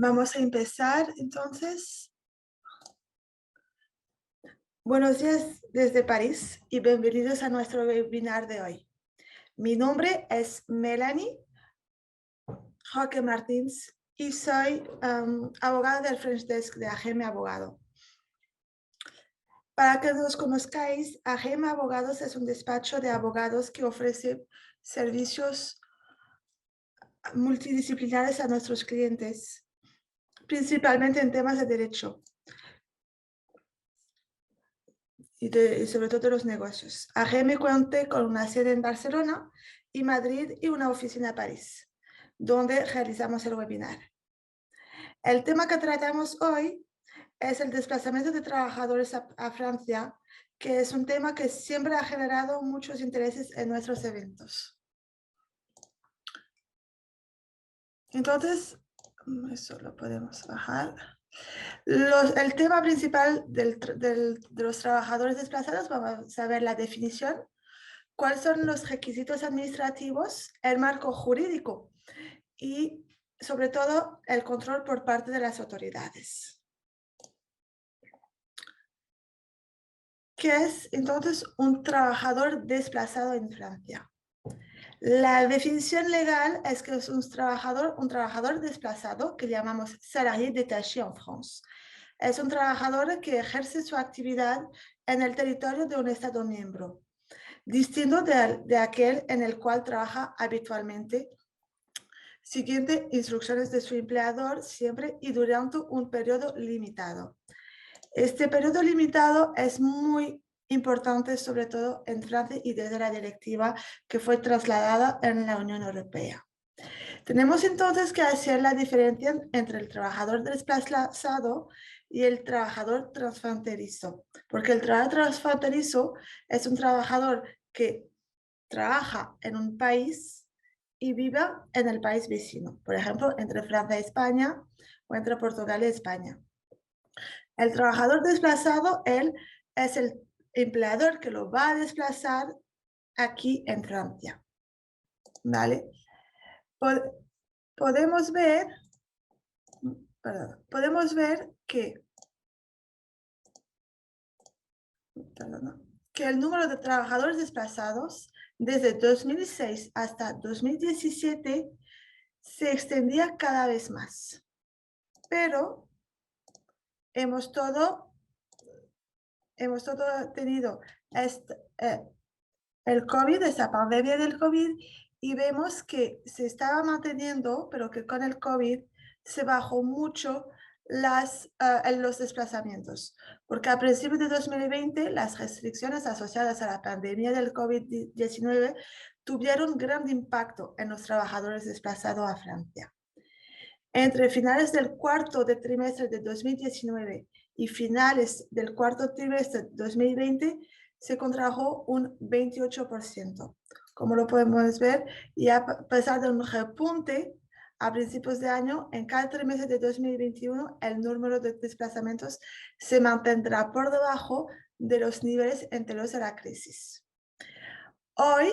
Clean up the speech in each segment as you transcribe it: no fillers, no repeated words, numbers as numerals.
Vamos a empezar entonces. Buenos días desde París y bienvenidos a nuestro webinar de hoy. Mi nombre es Melanie Roque Martins y soy abogada del French Desk de AGM Abogado. Para que nos conozcáis, AGM Abogados es un despacho de abogados que ofrece servicios multidisciplinares a nuestros clientes, principalmente en temas de derecho y sobre todo los negocios. AGM cuenta con una sede en Barcelona y Madrid y una oficina en París, donde realizamos el webinar. El tema que tratamos hoy es el desplazamiento de trabajadores a Francia, que es un tema que siempre ha generado muchos intereses en nuestros eventos. Entonces, eso lo podemos bajar. El tema principal de los trabajadores desplazados, vamos a ver la definición, cuáles son los requisitos administrativos, el marco jurídico y, sobre todo, el control por parte de las autoridades. ¿Qué es, entonces, un trabajador desplazado en Francia? La definición legal es que es un trabajador desplazado que llamamos salarié détaché en France. Es un trabajador que ejerce su actividad en el territorio de un Estado miembro, distinto de aquel en el cual trabaja habitualmente, siguiendo instrucciones de su empleador siempre y durante un periodo limitado. Este periodo limitado es muy importante, sobre todo en Francia y desde la directiva que fue trasladada en la Unión Europea. Tenemos entonces que hacer la diferencia entre el trabajador desplazado y el trabajador transfronterizo, porque el trabajador transfronterizo es un trabajador que trabaja en un país y vive en el país vecino, por ejemplo, entre Francia y España o entre Portugal y España. El trabajador desplazado, él es el empleador que lo va a desplazar aquí en Francia. ¿Vale? Podemos ver que el número de trabajadores desplazados desde 2006 hasta 2017 se extendía cada vez más. Pero hemos todo tenido el COVID, esa pandemia del COVID, y vemos que se estaba manteniendo, pero que con el COVID se bajó mucho los desplazamientos, porque a principios de 2020 las restricciones asociadas a la pandemia del COVID-19 tuvieron gran impacto en los trabajadores desplazados a Francia. Entre finales del cuarto trimestre de 2019 y finales del cuarto trimestre de 2020 se contrajo un 28%. Como lo podemos ver, y a pesar de un repunte a principios de año, en cada trimestre de 2021 el número de desplazamientos se mantendrá por debajo de los niveles anteriores a la crisis. Hoy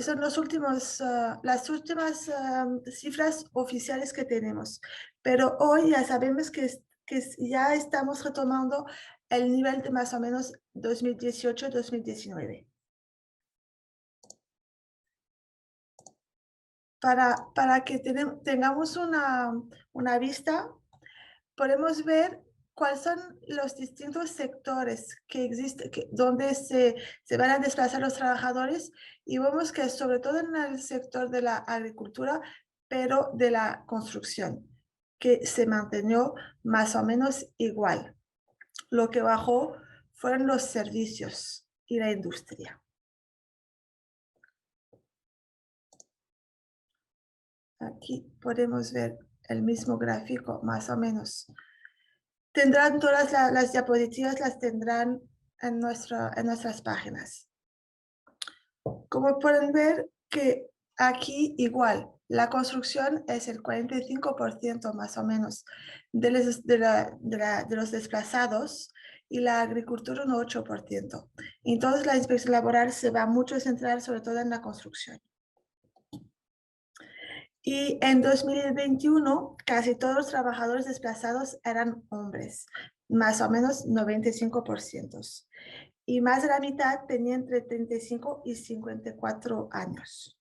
son las últimas cifras oficiales que tenemos, pero hoy ya sabemos que ya estamos retomando el nivel de más o menos 2018-2019. Para que tengamos una vista, podemos ver cuáles son los distintos sectores que existen, donde se van a desplazar los trabajadores, y vemos que sobre todo en el sector de la agricultura, pero de la construcción, que se mantenió más o menos igual. Lo que bajó fueron los servicios y la industria. Aquí podemos ver el mismo gráfico, más o menos. Tendrán todas las diapositivas, las tendrán en nuestras páginas. Como pueden ver, que aquí igual, la construcción es el 45% más o menos de los desplazados, y la agricultura un 8%. Entonces la inspección laboral se va mucho a centrar sobre todo en la construcción. Y en 2021, casi todos los trabajadores desplazados eran hombres, más o menos 95%. Y más de la mitad tenían entre 35 y 54 años.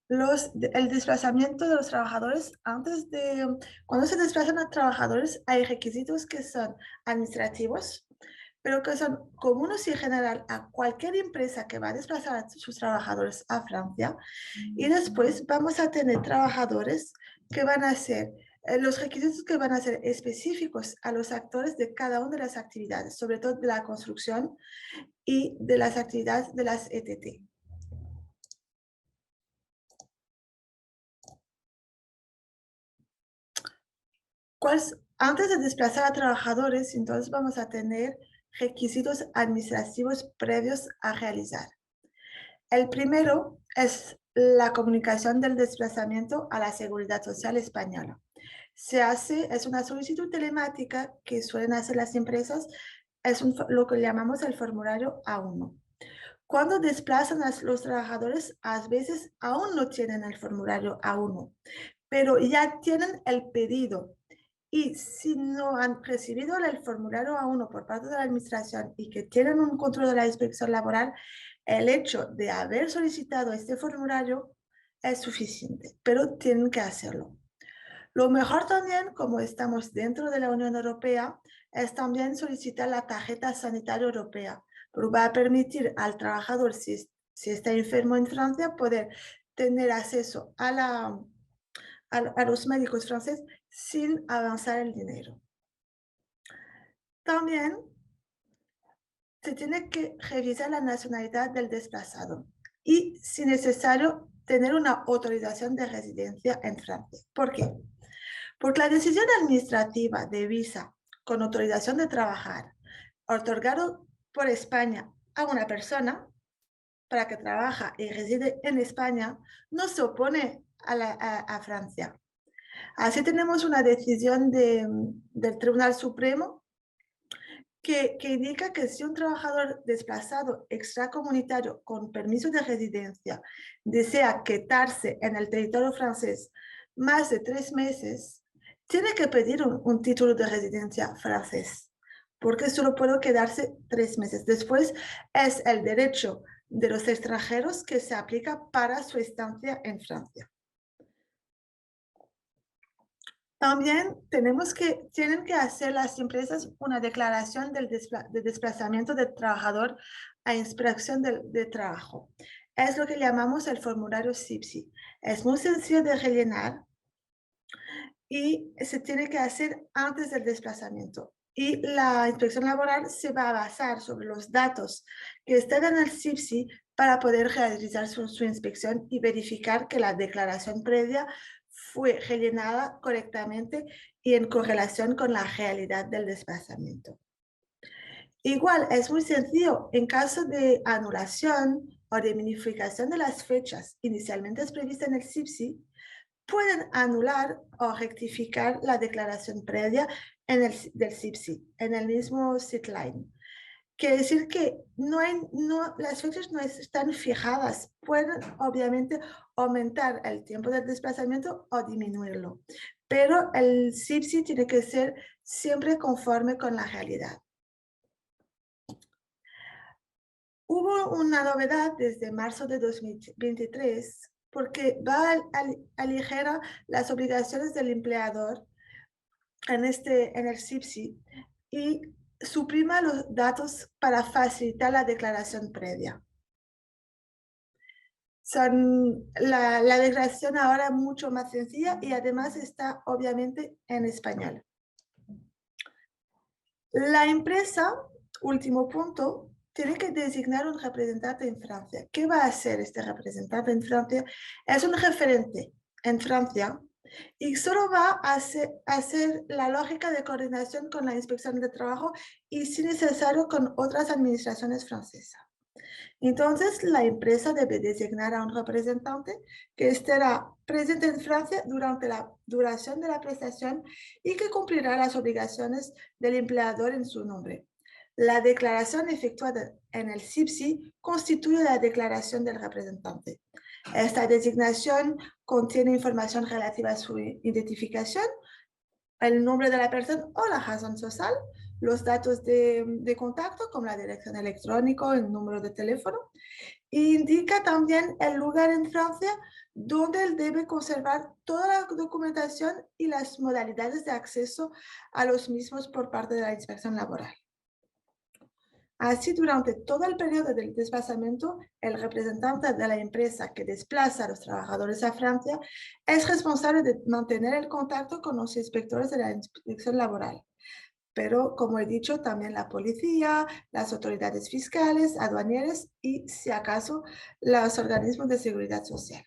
El desplazamiento de los trabajadores, cuando se desplazan a trabajadores, hay requisitos que son administrativos, pero que son comunes y en general a cualquier empresa que va a desplazar a sus trabajadores a Francia. Y después vamos a tener trabajadores que van a ser, los requisitos que van a ser específicos a los actores de cada una de las actividades, sobre todo de la construcción y de las actividades de las ETT. Antes de desplazar a trabajadores, entonces vamos a tener requisitos administrativos previos a realizar. El primero es la comunicación del desplazamiento a la Seguridad Social Española. Es una solicitud telemática que suelen hacer las empresas, lo que llamamos el formulario A1. Cuando desplazan a los trabajadores, a veces aún no tienen el formulario A1, pero ya tienen el pedido. Y si no han recibido el formulario A1 por parte de la administración y que tienen un control de la inspección laboral, el hecho de haber solicitado este formulario es suficiente, pero tienen que hacerlo. Lo mejor también, como estamos dentro de la Unión Europea, es también solicitar la tarjeta sanitaria europea, porque va a permitir al trabajador, si está enfermo en Francia, poder tener acceso a los médicos franceses sin avanzar el dinero. También se tiene que revisar la nacionalidad del desplazado y, si necesario, tener una autorización de residencia en Francia. ¿Por qué? Porque la decisión administrativa de visa con autorización de trabajar, otorgado por España a una persona para que trabaja y reside en España, no se opone a Francia. Así tenemos una decisión del Tribunal Supremo que indica que si un trabajador desplazado extracomunitario con permiso de residencia desea quedarse en el territorio francés más de 3 meses, tiene que pedir un título de residencia francés, porque solo puede quedarse 3 meses. Después es el derecho de los extranjeros que se aplica para su estancia en Francia. También tienen que hacer las empresas una declaración de desplazamiento del trabajador a inspección de trabajo. Es lo que llamamos el formulario CIPSI. Es muy sencillo de rellenar y se tiene que hacer antes del desplazamiento. Y la inspección laboral se va a basar sobre los datos que están en el CIPSI para poder realizar su inspección y verificar que la declaración previa fue rellenada correctamente y en correlación con la realidad del desplazamiento. Igual, es muy sencillo. En caso de anulación o de modificación de las fechas inicialmente previstas en el CIPSI, pueden anular o rectificar la declaración previa del CIPSI, en el mismo SITLine. Quiere decir que las fechas no están fijadas. Pueden, obviamente, aumentar el tiempo del desplazamiento o disminuirlo. Pero el CIPSI tiene que ser siempre conforme con la realidad. Hubo una novedad desde marzo de 2023 porque va a aligerar las obligaciones del empleador en el CIPSI y suprima los datos para facilitar la declaración previa. La declaración ahora es mucho más sencilla y además está obviamente en español. La empresa, último punto, tiene que designar un representante en Francia. ¿Qué va a hacer este representante en Francia? Es un referente en Francia y solo va a hacer la lógica de coordinación con la inspección de trabajo y, si necesario, con otras administraciones francesas. Entonces, la empresa debe designar a un representante que estará presente en Francia durante la duración de la prestación y que cumplirá las obligaciones del empleador en su nombre. La declaración efectuada en el CIPSI constituye la declaración del representante. Esta designación contiene información relativa a su identificación, el nombre de la persona o la razón social, los datos de contacto como la dirección electrónica, el número de teléfono, e indica también el lugar en Francia donde él debe conservar toda la documentación y las modalidades de acceso a los mismos por parte de la inspección laboral. Así, durante todo el periodo del desplazamiento, el representante de la empresa que desplaza a los trabajadores a Francia es responsable de mantener el contacto con los inspectores de la inspección laboral. Pero, como he dicho, también la policía, las autoridades fiscales, aduaneras y, si acaso, los organismos de seguridad social.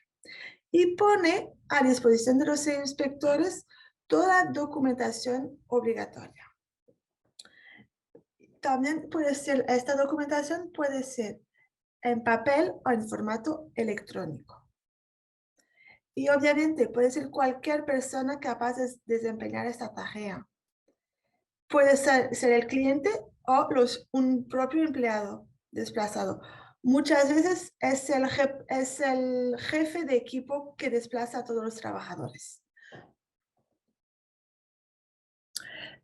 Y pone a disposición de los inspectores toda documentación obligatoria. También puede ser, esta documentación puede ser en papel o en formato electrónico. Y obviamente puede ser cualquier persona capaz de desempeñar esta tarea. Puede ser el cliente o un propio empleado desplazado. Muchas veces es el jefe de equipo que desplaza a todos los trabajadores.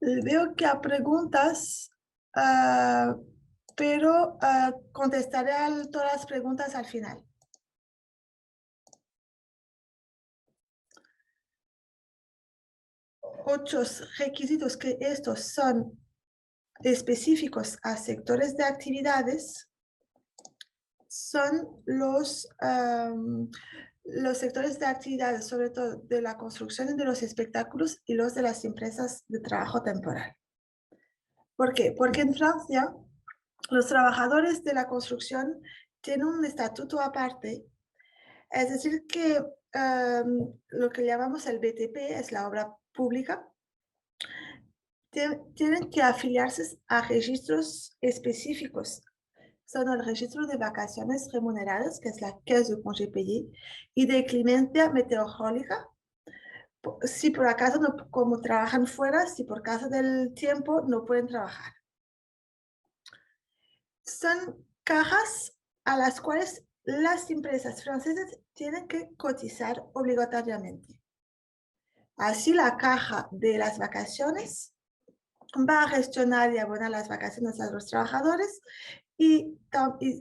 Veo que hay preguntas, pero contestaré a todas las preguntas al final. 8 requisitos que estos son específicos a sectores de actividades son los sectores de actividades, sobre todo de la construcción y de los espectáculos y los de las empresas de trabajo temporal. ¿Por qué? Porque en Francia los trabajadores de la construcción tienen un estatuto aparte, es decir que lo que llamamos el BTP es la obra pública, tienen que afiliarse a registros específicos. Son el registro de vacaciones remuneradas, que es la Caisse de Congé Payé, y de clemencia meteorológica. Si por acaso, como trabajan fuera, si por causa del tiempo no pueden trabajar. Son cajas a las cuales las empresas francesas tienen que cotizar obligatoriamente. Así, la caja de las vacaciones va a gestionar y abonar las vacaciones a los trabajadores y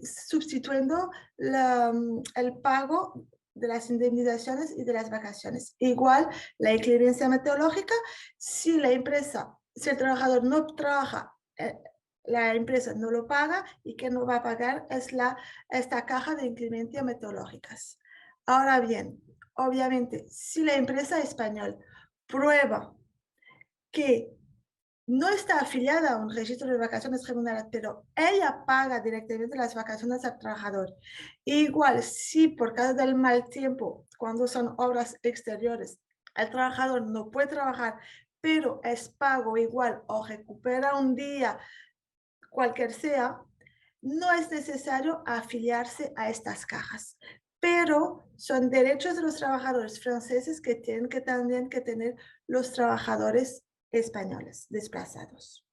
sustituyendo el pago de las indemnizaciones y de las vacaciones. Igual, la inclemencia meteorológica, si el trabajador no trabaja, la empresa no lo paga y que no va a pagar es esta caja de inclemencia meteorológicas. Ahora bien, obviamente, si la empresa española prueba que no está afiliada a un registro de vacaciones remuneradas, pero ella paga directamente las vacaciones al trabajador. Igual, si por causa del mal tiempo, cuando son obras exteriores, el trabajador no puede trabajar, pero es pago igual o recupera un día, cualquier sea, no es necesario afiliarse a estas cajas. Pero son derechos de los trabajadores franceses que tienen que también que tener los trabajadores españoles desplazados.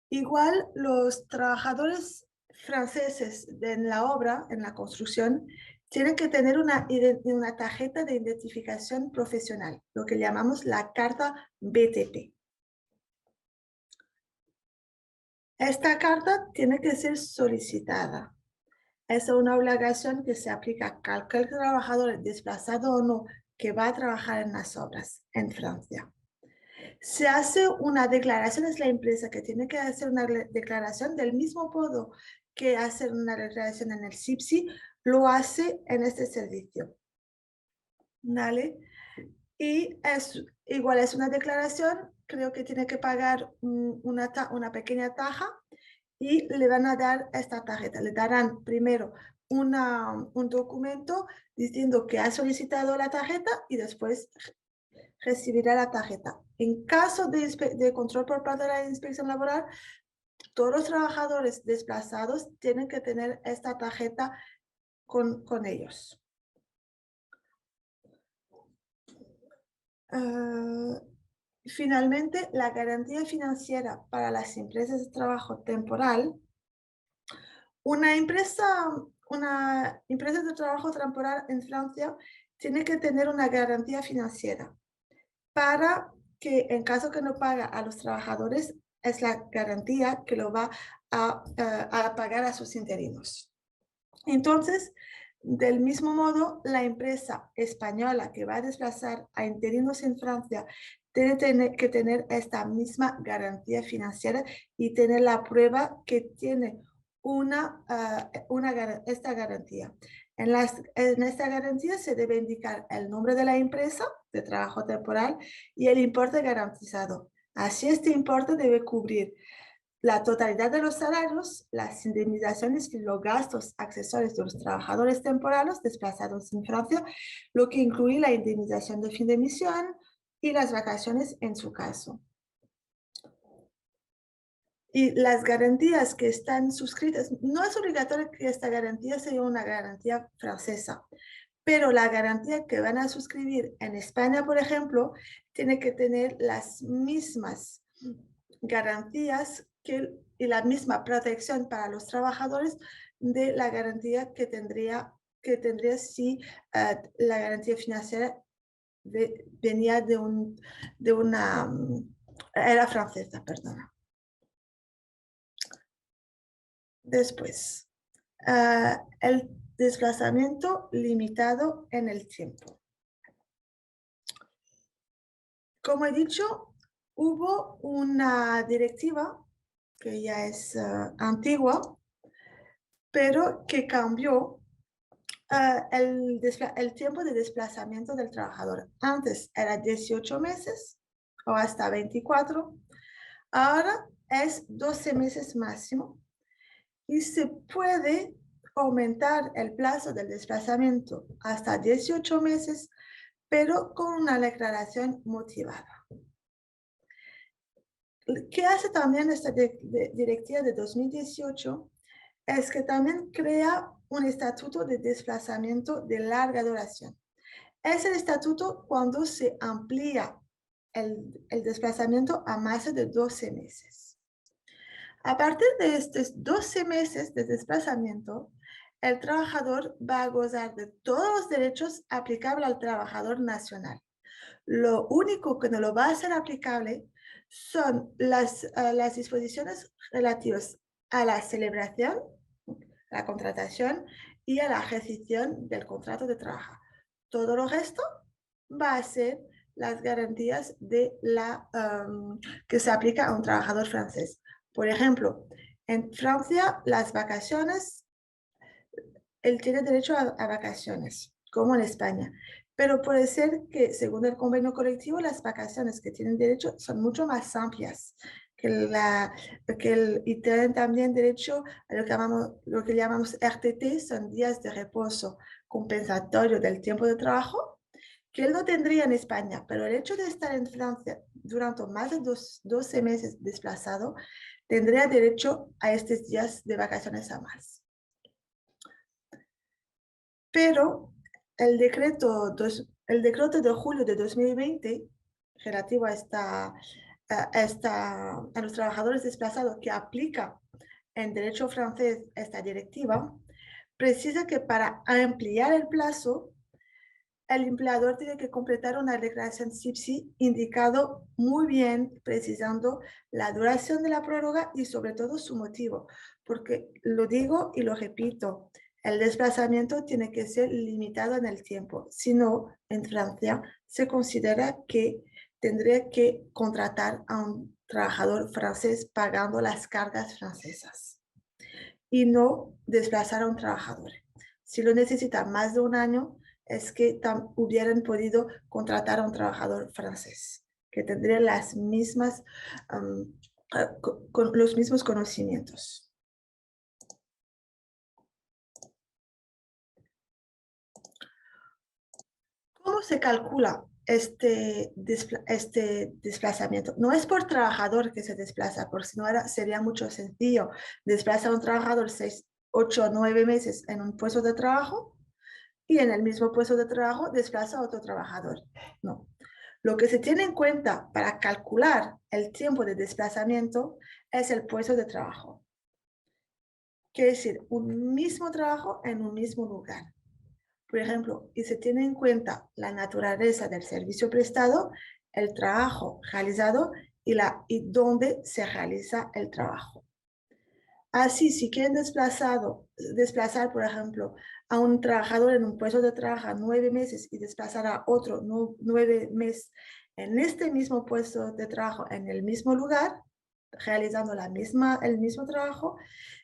Igual los trabajadores franceses en la obra, en la construcción, tienen que tener una tarjeta de identificación profesional, lo que llamamos la carta BTP. Esta carta tiene que ser solicitada. Es una obligación que se aplica a cualquier trabajador desplazado o no que va a trabajar en las obras en Francia. Se hace una declaración, es la empresa que tiene que hacer una declaración del mismo modo que hacer una declaración en el CIPSI, lo hace en este servicio. ¿Vale? Y igual es una declaración, creo que tiene que pagar una pequeña taja y le van a dar esta tarjeta. Le darán primero un documento diciendo que ha solicitado la tarjeta y después recibirá la tarjeta. En caso de control por parte de la inspección laboral, todos los trabajadores desplazados tienen que tener esta tarjeta con ellos. Finalmente, la garantía financiera para las empresas de trabajo temporal. Una empresa de trabajo temporal en Francia tiene que tener una garantía financiera para que en caso que no paga a los trabajadores, es la garantía que lo va a pagar a sus interinos. Entonces, del mismo modo, la empresa española que va a desplazar a interinos en Francia tiene que tener esta misma garantía financiera y tener la prueba que tiene esta garantía. En esta garantía se debe indicar el nombre de la empresa de trabajo temporal y el importe garantizado. Así, este importe debe cubrir la totalidad de los salarios, las indemnizaciones y los gastos accesorios de los trabajadores temporales desplazados en Francia, lo que incluye la indemnización de fin de misión y las vacaciones en su caso. Y las garantías que están suscritas, no es obligatorio que esta garantía sea una garantía francesa, pero la garantía que van a suscribir en España, por ejemplo, tiene que tener las mismas garantías y la misma protección para los trabajadores de la garantía que tendría si la garantía financiera venía de una era francesa, perdona. Después, el desplazamiento limitado en el tiempo. Como he dicho, hubo una directiva que ya es antigua, pero que cambió el tiempo de desplazamiento del trabajador. Antes era 18 meses o hasta 24, ahora es 12 meses máximo y se puede aumentar el plazo del desplazamiento hasta 18 meses, pero con una declaración motivada. ¿Qué hace también esta directiva de 2018? Es que también crea un estatuto de desplazamiento de larga duración. Es el estatuto cuando se amplía el desplazamiento a más de 12 meses. A partir de estos 12 meses de desplazamiento, el trabajador va a gozar de todos los derechos aplicables al trabajador nacional. Lo único que no lo va a hacer aplicable son las disposiciones relativas a la celebración, la contratación y a la rescisión del contrato de trabajo. Todo lo resto va a ser las garantías que se aplica a un trabajador francés. Por ejemplo, en Francia, las vacaciones, él tiene derecho a vacaciones, como en España. Pero puede ser que, según el convenio colectivo, las vacaciones que tienen derecho son mucho más amplias y tienen también derecho a lo que llamamos RTT, son días de reposo compensatorio del tiempo de trabajo, que él no tendría en España, pero el hecho de estar en Francia durante más de 12 meses desplazado, tendría derecho a estos días de vacaciones a más. Pero el decreto de julio de 2020, relativo a los trabajadores desplazados que aplica en derecho francés esta directiva, precisa que para ampliar el plazo, el empleador tiene que completar una declaración CIPSI indicado muy bien, precisando la duración de la prórroga y sobre todo su motivo, porque lo digo y lo repito, el desplazamiento tiene que ser limitado en el tiempo, si no, en Francia se considera que tendría que contratar a un trabajador francés pagando las cargas francesas y no desplazar a un trabajador. Si lo necesita más de un año, es que hubieran podido contratar a un trabajador francés, que tendría las mismas, con los mismos conocimientos. ¿Cómo se calcula este desplazamiento. No es por trabajador que se desplaza, porque si no sería mucho sencillo. Desplaza a un trabajador 6, 8 o 9 meses en un puesto de trabajo y en el mismo puesto de trabajo desplaza a otro trabajador. No. Lo que se tiene en cuenta para calcular el tiempo de desplazamiento es el puesto de trabajo. Quiere decir, un mismo trabajo en un mismo lugar. Por ejemplo, y se tiene en cuenta la naturaleza del servicio prestado, el trabajo realizado y dónde se realiza el trabajo. Así, si quieren desplazar, por ejemplo, a un trabajador en un puesto de trabajo 9 meses y desplazar a otro 9 meses en este mismo puesto de trabajo, en el mismo lugar, realizando el mismo trabajo,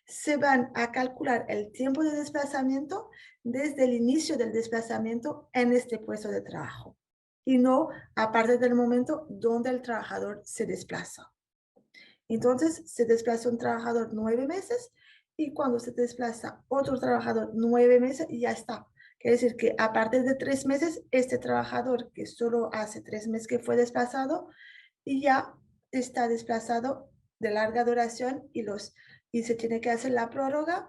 se van a calcular el tiempo de desplazamiento desde el inicio del desplazamiento en este puesto de trabajo y no a partir del momento donde el trabajador se desplaza. Entonces, se desplaza un trabajador 9 meses y cuando se desplaza otro trabajador 9 meses, ya está. Quiere decir que a partir de 3 meses, este trabajador que solo hace 3 meses que fue desplazado, ya está desplazado de larga duración y se tiene que hacer la prórroga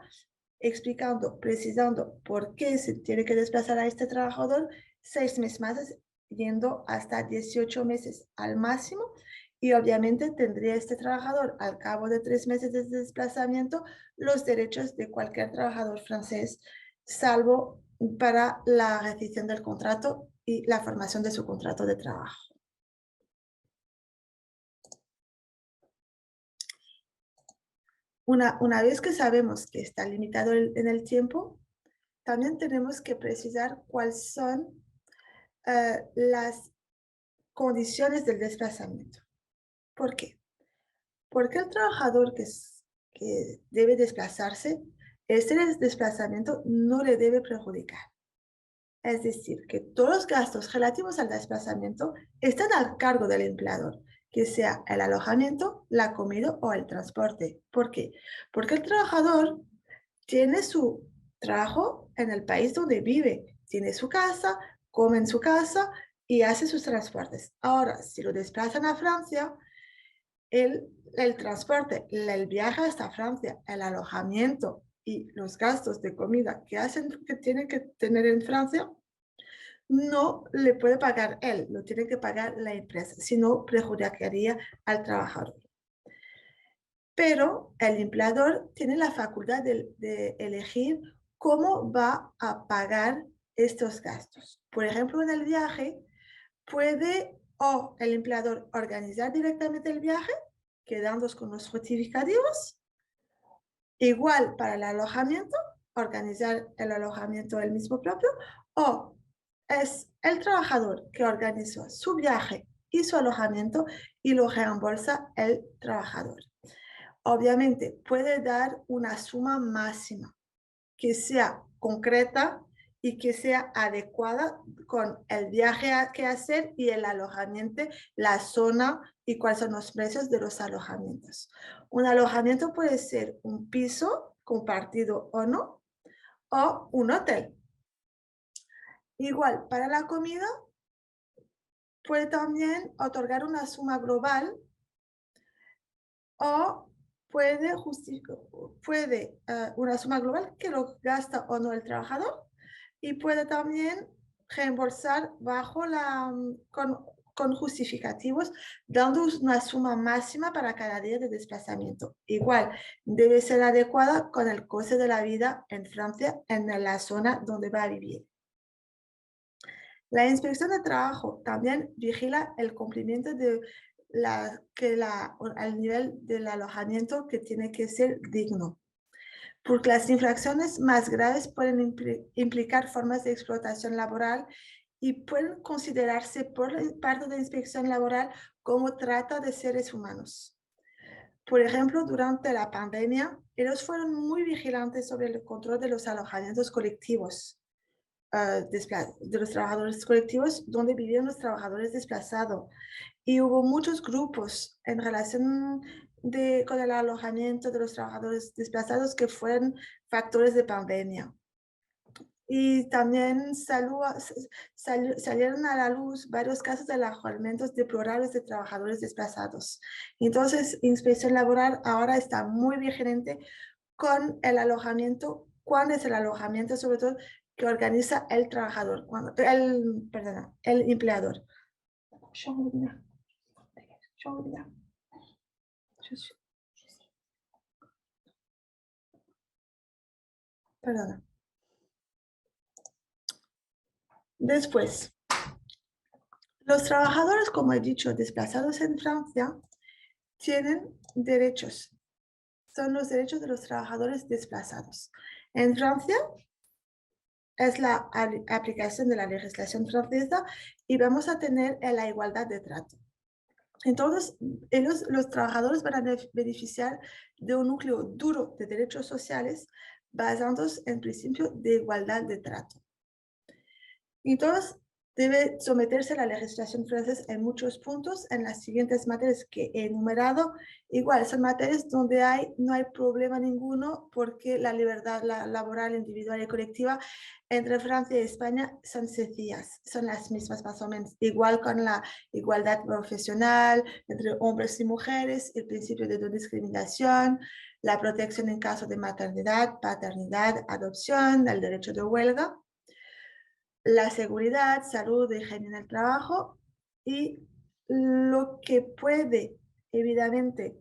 explicando, precisando por qué se tiene que desplazar a este trabajador 6 meses más, yendo hasta 18 meses al máximo. Y obviamente tendría este trabajador al cabo de 3 meses de desplazamiento los derechos de cualquier trabajador francés, salvo para la rescisión del contrato y la formación de su contrato de trabajo. Una vez que sabemos que está limitado en el tiempo, también tenemos que precisar cuáles son las condiciones del desplazamiento. ¿Por qué? Porque el trabajador que debe desplazarse, este desplazamiento no le debe perjudicar. Es decir, que todos los gastos relativos al desplazamiento están al cargo del empleador, que sea el alojamiento, la comida o el transporte. ¿Por qué? Porque el trabajador tiene su trabajo en el país donde vive, tiene su casa, come en su casa y hace sus transportes. Ahora, si lo desplazan a Francia, el transporte, el viaje hasta Francia, el alojamiento y los gastos de comida que tiene que tener en Francia, no le puede pagar él, lo tiene que pagar la empresa, si no perjudicaría al trabajador. Pero el empleador tiene la facultad de elegir cómo va a pagar estos gastos. Por ejemplo, en el viaje, puede el empleador organizar directamente el viaje, quedándose con los justificativos. Igual para el alojamiento, organizar el alojamiento él mismo propio, o es el trabajador que organizó su viaje y su alojamiento y lo reembolsa el trabajador. Obviamente puede dar una suma máxima que sea concreta y que sea adecuada con el viaje que hacer y el alojamiento, la zona y cuáles son los precios de los alojamientos. Un alojamiento puede ser un piso compartido o no, o un hotel. Igual, para la comida, puede también otorgar una suma global o puede una suma global que lo gasta o no el trabajador y puede también reembolsar con justificativos, dando una suma máxima para cada día de desplazamiento. Igual, debe ser adecuada con el coste de la vida en Francia, en la zona donde va a vivir. La inspección de trabajo también vigila el cumplimiento de al nivel del alojamiento que tiene que ser digno, porque las infracciones más graves pueden implicar formas de explotación laboral y pueden considerarse por parte de la inspección laboral como trata de seres humanos. Por ejemplo, durante la pandemia, ellos fueron muy vigilantes sobre el control de los alojamientos colectivos de los trabajadores colectivos donde vivían los trabajadores desplazados. Y hubo muchos grupos en relación con el alojamiento de los trabajadores desplazados que fueron factores de pandemia. Y también salieron a la luz varios casos de alojamientos deplorables de trabajadores desplazados. Entonces, Inspección Laboral ahora está muy vigilante con el alojamiento, cuándo es el alojamiento, sobre todo, que organiza el trabajador, el empleador. Perdona. Después, los trabajadores, como he dicho, desplazados en Francia, tienen derechos. Son los derechos de los trabajadores desplazados. En Francia es la aplicación de la legislación francesa y vamos a tener la igualdad de trato. Entonces, los trabajadores van a beneficiar de un núcleo duro de derechos sociales basados en principio de igualdad de trato. Entonces, debe someterse a la legislación francesa en muchos puntos, en las siguientes materias que he enumerado. Igual, son materias donde no hay problema ninguno porque la libertad laboral individual y colectiva entre Francia y España son sencillas, son las mismas más o menos. Igual con la igualdad profesional entre hombres y mujeres, el principio de no discriminación, la protección en caso de maternidad, paternidad, adopción, el derecho de huelga, la seguridad, salud, higiene en el trabajo, y lo que puede evidentemente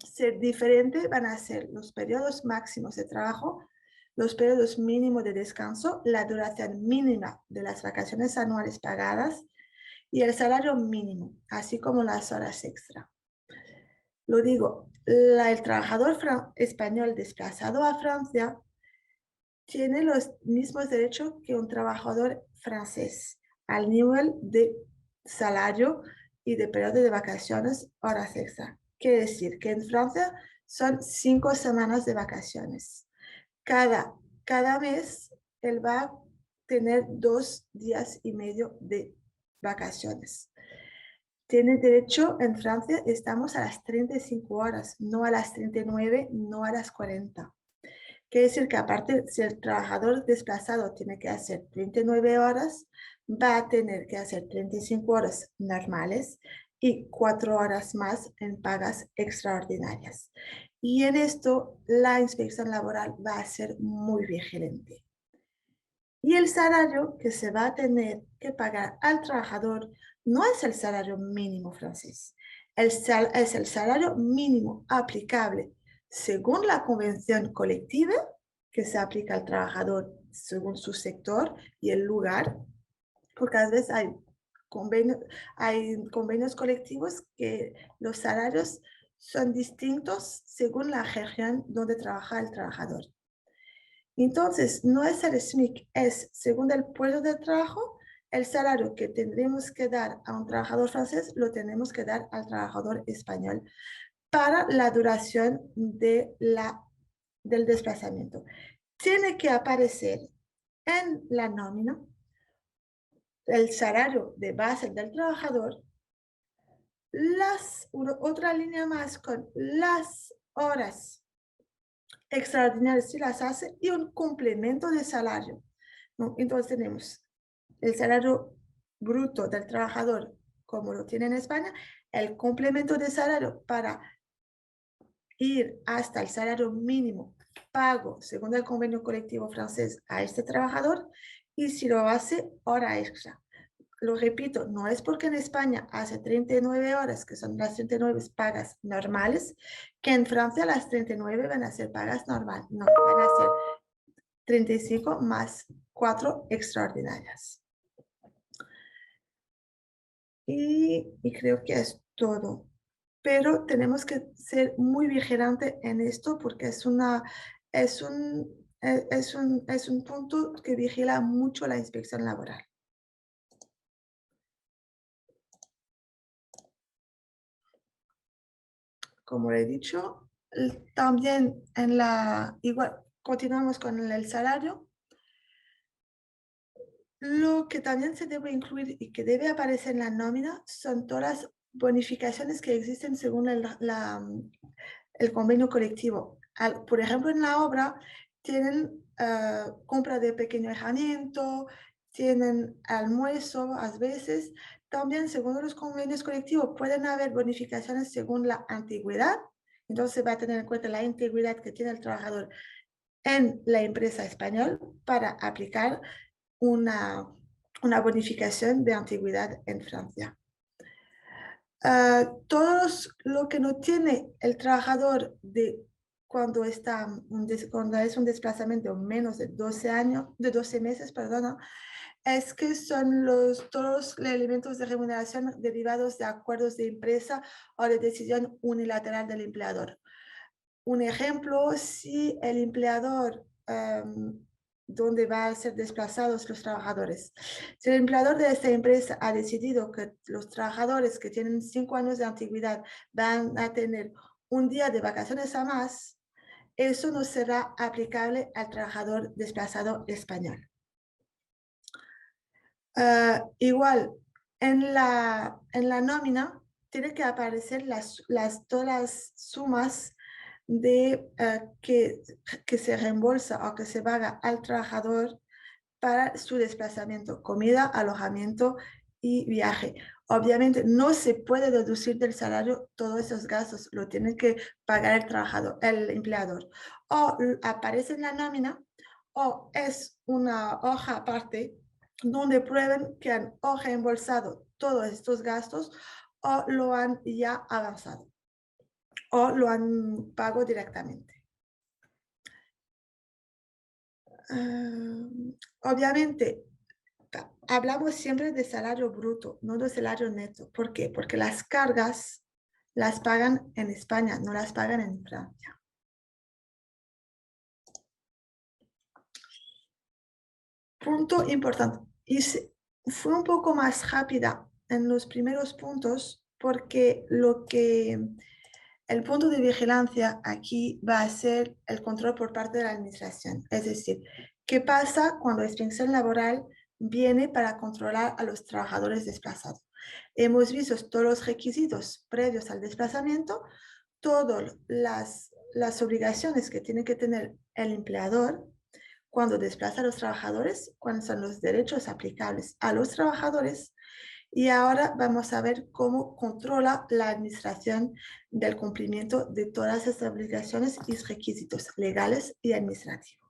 ser diferente van a ser los periodos máximos de trabajo, los periodos mínimos de descanso, la duración mínima de las vacaciones anuales pagadas y el salario mínimo, así como las horas extra. Lo digo, el trabajador español desplazado a Francia tiene los mismos derechos que un trabajador francés al nivel de salario y de periodo de vacaciones, horas extra. Quiere decir que en Francia son 5 semanas de vacaciones. Cada mes él va a tener 2 días y medio de vacaciones. Tiene derecho en Francia, estamos a las 35 horas, no a las 39, no a las 40. Quiere decir que aparte, si el trabajador desplazado tiene que hacer 39 horas, va a tener que hacer 35 horas normales y 4 horas más en pagas extraordinarias. Y en esto la inspección laboral va a ser muy vigilante. Y el salario que se va a tener que pagar al trabajador no es el salario mínimo francés, es el salario mínimo aplicable según la convención colectiva que se aplica al trabajador según su sector y el lugar, porque a veces hay convenios colectivos que los salarios son distintos según la región donde trabaja el trabajador. Entonces, no es el SMIC, es según el puesto de trabajo, el salario que tendremos que dar a un trabajador francés lo tenemos que dar al trabajador español para la duración del desplazamiento. Tiene que aparecer en la nómina el salario de base del trabajador, otra línea más con las horas extraordinarias si las hace y un complemento de salario. ¿No? Entonces tenemos el salario bruto del trabajador como lo tiene en España, el complemento de salario para ir hasta el salario mínimo pago según el convenio colectivo francés a este trabajador y si lo hace hora extra. Lo repito, no es porque en España hace 39 horas, que son las 39 pagas normales, que en Francia las 39 van a ser pagas normales. No, van a ser 35 más 4 extraordinarias. Y creo que es todo. Pero tenemos que ser muy vigilantes en esto porque es un punto que vigila mucho la inspección laboral. Como he dicho, también igual continuamos con el salario. Lo que también se debe incluir y que debe aparecer en la nómina son todas las bonificaciones que existen según el convenio colectivo. Por ejemplo, en la obra, tienen compra de pequeño alojamiento, tienen almuerzo a veces. También, según los convenios colectivos, pueden haber bonificaciones según la antigüedad. Entonces, se va a tener en cuenta la integridad que tiene el trabajador en la empresa española para aplicar una bonificación de antigüedad en Francia. Todos lo que no tiene el trabajador de cuando es un desplazamiento menos de 12 años, de 12 meses, perdona, es que son todos los elementos de remuneración derivados de acuerdos de empresa o de decisión unilateral del empleador. Un ejemplo, si el empleador, donde van a ser desplazados los trabajadores, si el empleador de esta empresa ha decidido que los trabajadores que tienen 5 años de antigüedad van a tener un día de vacaciones a más, eso no será aplicable al trabajador desplazado español. Igual, en la nómina tiene que aparecer todas las sumas de que se reembolsa o que se paga al trabajador para su desplazamiento, comida, alojamiento y viaje. Obviamente no se puede deducir del salario todos esos gastos, lo tiene que pagar el trabajador, el empleador. O aparece en la nómina o es una hoja aparte donde prueben que han o reembolsado todos estos gastos o lo han ya avanzado o lo han pagado directamente. Obviamente, hablamos siempre de salario bruto, no de salario neto. ¿Por qué? Porque las cargas las pagan en España, no las pagan en Francia. Punto importante. Y fue un poco más rápida en los primeros puntos porque el punto de vigilancia aquí va a ser el control por parte de la administración. Es decir, ¿qué pasa cuando la inspección laboral viene para controlar a los trabajadores desplazados? Hemos visto todos los requisitos previos al desplazamiento, todas las obligaciones que tiene que tener el empleador cuando desplaza a los trabajadores, cuáles son los derechos aplicables a los trabajadores. Y ahora vamos a ver cómo controla la administración del cumplimiento de todas estas obligaciones y requisitos legales y administrativos.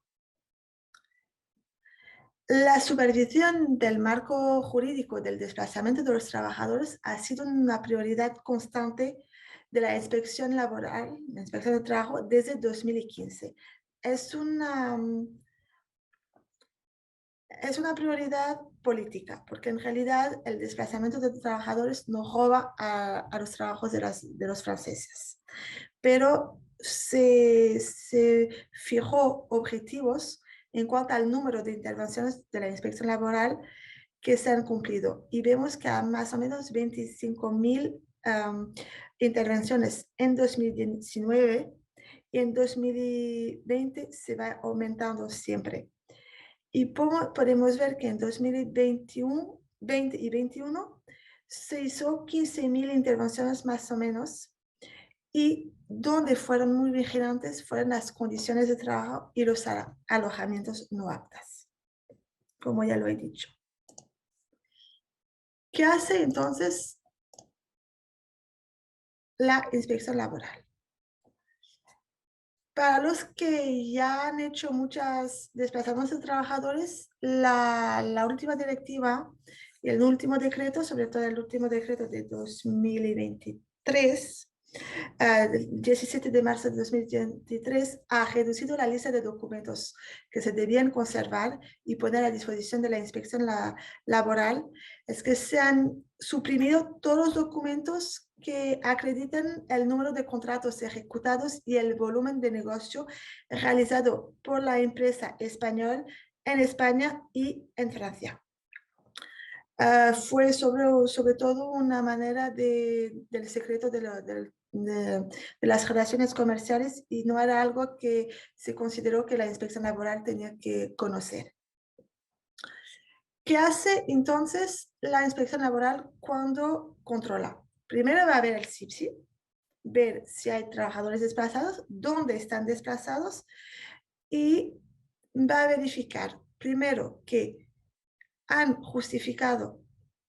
La supervisión del marco jurídico del desplazamiento de los trabajadores ha sido una prioridad constante de la inspección laboral, la inspección de trabajo, desde 2015. Es una prioridad política, porque en realidad el desplazamiento de trabajadores no roba a los trabajos de los franceses, pero se fijó objetivos en cuanto al número de intervenciones de la inspección laboral que se han cumplido. Y vemos que hay más o menos 25.000 intervenciones en 2019 y en 2020 se va aumentando siempre. Y podemos ver que en 2021, 20 y 21 se hizo 15.000 intervenciones más o menos, y donde fueron muy vigilantes fueron las condiciones de trabajo y los alojamientos no aptas, como ya lo he dicho. ¿Qué hace entonces la inspección laboral? Para los que ya han hecho muchas desplazamientos de trabajadores, la última directiva y el último decreto, sobre todo el último decreto de 2023, el 17 de marzo de 2023, ha reducido la lista de documentos que se debían conservar y poner a disposición de la inspección laboral. Es que se han suprimido todos los documentos que acreditan el número de contratos ejecutados y el volumen de negocio realizado por la empresa española en España y en Francia. Fue sobre todo una manera del secreto de las relaciones comerciales, y no era algo que se consideró que la inspección laboral tenía que conocer. ¿Qué hace entonces la inspección laboral cuando controla? Primero va a ver el CIPSI, ver si hay trabajadores desplazados, dónde están desplazados y va a verificar primero que han justificado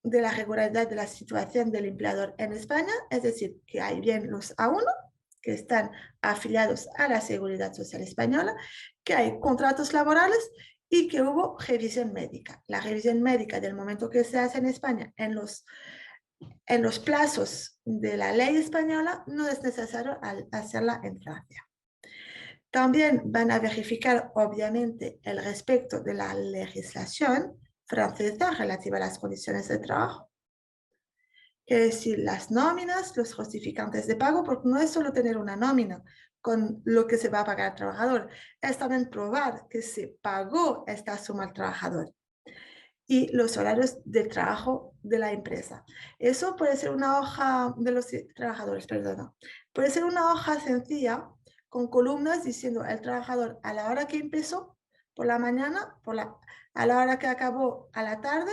de la regularidad de la situación del empleador en España, es decir, que hay bien los A1, que están afiliados a la Seguridad Social Española, que hay contratos laborales y que hubo revisión médica. La revisión médica del momento que se hace en España en los plazos de la ley española no es necesario hacerla en Francia. También van a verificar, obviamente, el respecto de la legislación francesa relativa a las condiciones de trabajo, es decir, las nóminas, los justificantes de pago, porque no es solo tener una nómina con lo que se va a pagar al trabajador, es también probar que se pagó esta suma al trabajador y los horarios de trabajo de la empresa. Eso puede ser una hoja de los trabajadores, perdón. Puede ser una hoja sencilla con columnas diciendo el trabajador a la hora que empezó, por la mañana, a la hora que acabó a la tarde,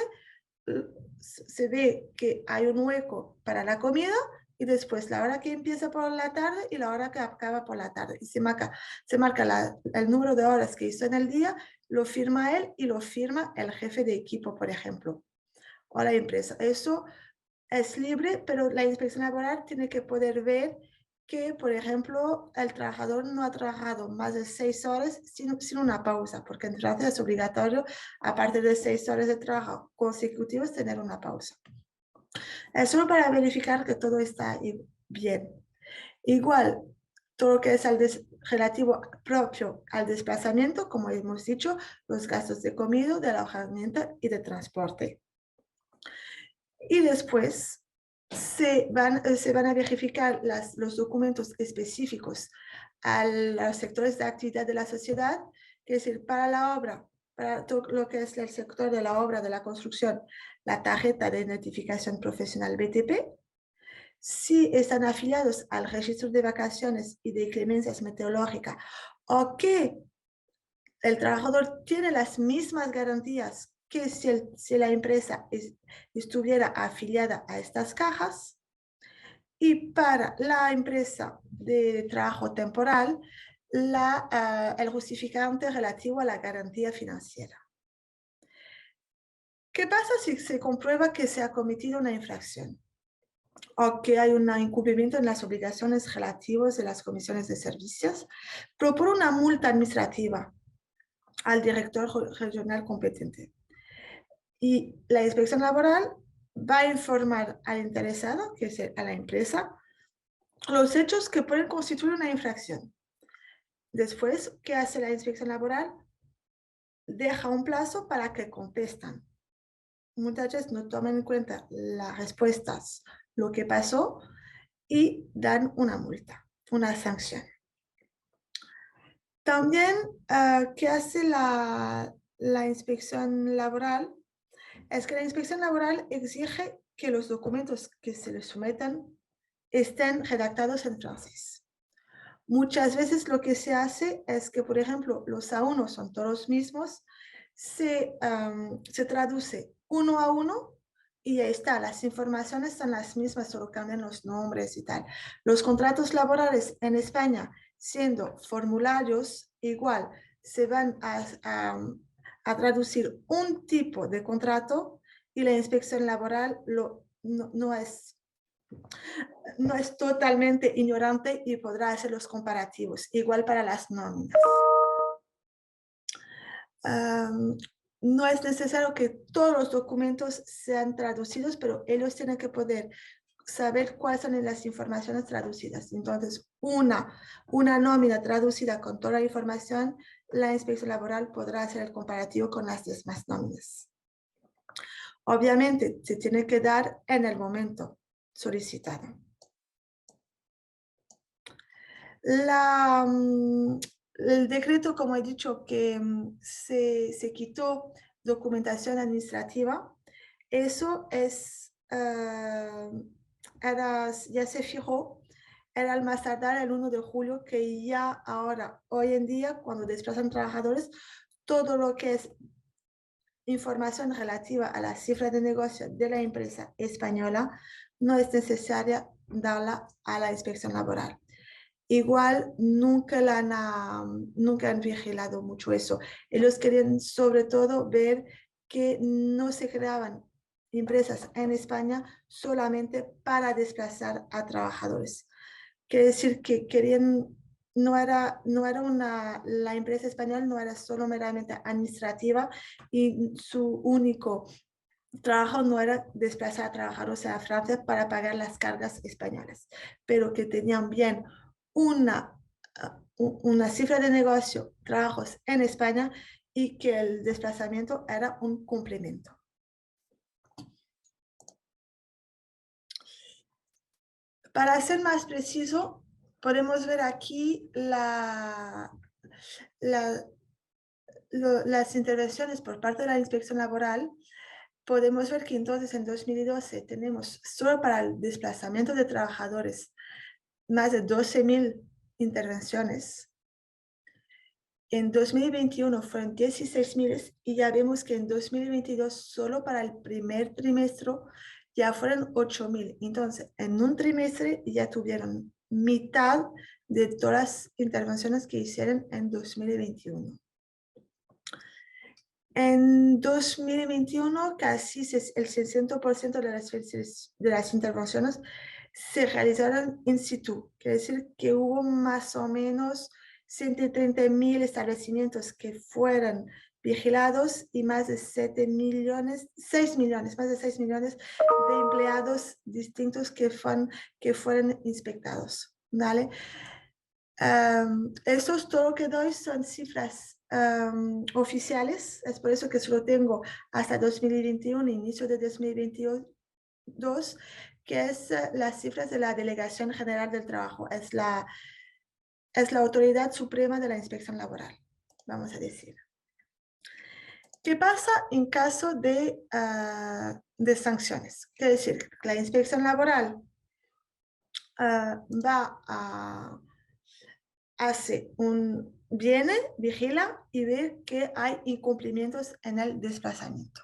se ve que hay un hueco para la comida y después la hora que empieza por la tarde y la hora que acaba por la tarde. Y se marca el número de horas que hizo en el día, lo firma él y lo firma el jefe de equipo, por ejemplo, o la empresa. Eso es libre, pero la inspección laboral tiene que poder ver que, por ejemplo, el trabajador no ha trabajado más de 6 horas sin una pausa, porque en Francia es obligatorio, aparte de 6 horas de trabajo consecutivos, tener una pausa. Es solo para verificar que todo está bien. Igual, todo lo que es relativo propio al desplazamiento, como hemos dicho, los gastos de comida, de alojamiento y de transporte. Y después se van a verificar los documentos específicos a los sectores de actividad de la sociedad, es decir, para la obra, para todo lo que es el sector de la obra, de la construcción, la tarjeta de identificación profesional BTP, si están afiliados al registro de vacaciones y de clemencias meteorológicas o que el trabajador tiene las mismas garantías que si la empresa estuviera afiliada a estas cajas. Y para la empresa de trabajo temporal, el justificante relativo a la garantía financiera. ¿Qué pasa si se comprueba que se ha cometido una infracción o que hay un incumplimiento en las obligaciones relativas de las comisiones de servicios? Propone una multa administrativa al director regional competente. Y la inspección laboral va a informar al interesado, que es a la empresa, los hechos que pueden constituir una infracción. Después, ¿qué hace la inspección laboral? Deja un plazo para que contestan. Muchas veces no toman en cuenta las respuestas, lo que pasó, y dan una multa, una sanción. También, ¿qué hace la inspección laboral? Es que la inspección laboral exige que los documentos que se les sometan estén redactados en francés. Muchas veces lo que se hace es que, por ejemplo, los A1 son todos los mismos, se traduce uno a uno y ahí está, las informaciones son las mismas, solo cambian los nombres y tal. Los contratos laborales en España, siendo formularios, igual se van a traducir un tipo de contrato y la inspección laboral no es totalmente ignorante y podrá hacer los comparativos, igual para las nóminas. No es necesario que todos los documentos sean traducidos, pero ellos tienen que poder saber cuáles son las informaciones traducidas. Entonces, una nómina traducida con toda la información, la inspección laboral podrá hacer el comparativo con las demás nóminas. Obviamente, se tiene que dar en el momento solicitado. El decreto, como he dicho, que se quitó documentación administrativa, eso es, ya se fijó, era al más tardar el 1 de julio, que ya ahora, hoy en día, cuando desplazan trabajadores, todo lo que es información relativa a la cifra de negocio de la empresa española no es necesaria darla a la inspección laboral. igual nunca han vigilado mucho eso. Ellos querían sobre todo ver que no se creaban empresas en España solamente para desplazar a trabajadores. Quiere decir que querían, la empresa española no era solo meramente administrativa y su único trabajo no era desplazar a trabajadores a Francia para pagar las cargas españolas, pero que tenían bien una cifra de negocio, trabajos en España y que el desplazamiento era un complemento. Para ser más preciso, podemos ver aquí las intervenciones por parte de la inspección laboral. Podemos ver que entonces en 2012 tenemos solo para el desplazamiento de trabajadores más de 12.000 intervenciones. En 2021 fueron 16.000 y ya vemos que en 2022 solo para el primer trimestre ya fueron 8.000. Entonces, en un trimestre ya tuvieron mitad de todas las intervenciones que hicieron en 2021. En 2021, casi el 60% de las intervenciones se realizaron in situ, quiere decir que hubo más o menos 130.000 establecimientos que fueron vigilados y más de 6 millones de empleados distintos que fueron inspectados, ¿vale? Esto es todo lo que doy, son cifras oficiales, es por eso que solo tengo hasta 2021, inicio de 2022, que es las cifras de la Delegación General del Trabajo, es la autoridad suprema de la inspección laboral, vamos a decir. ¿Qué pasa en caso de sanciones? Quiere decir, la inspección laboral viene, vigila y ve que hay incumplimientos en el desplazamiento.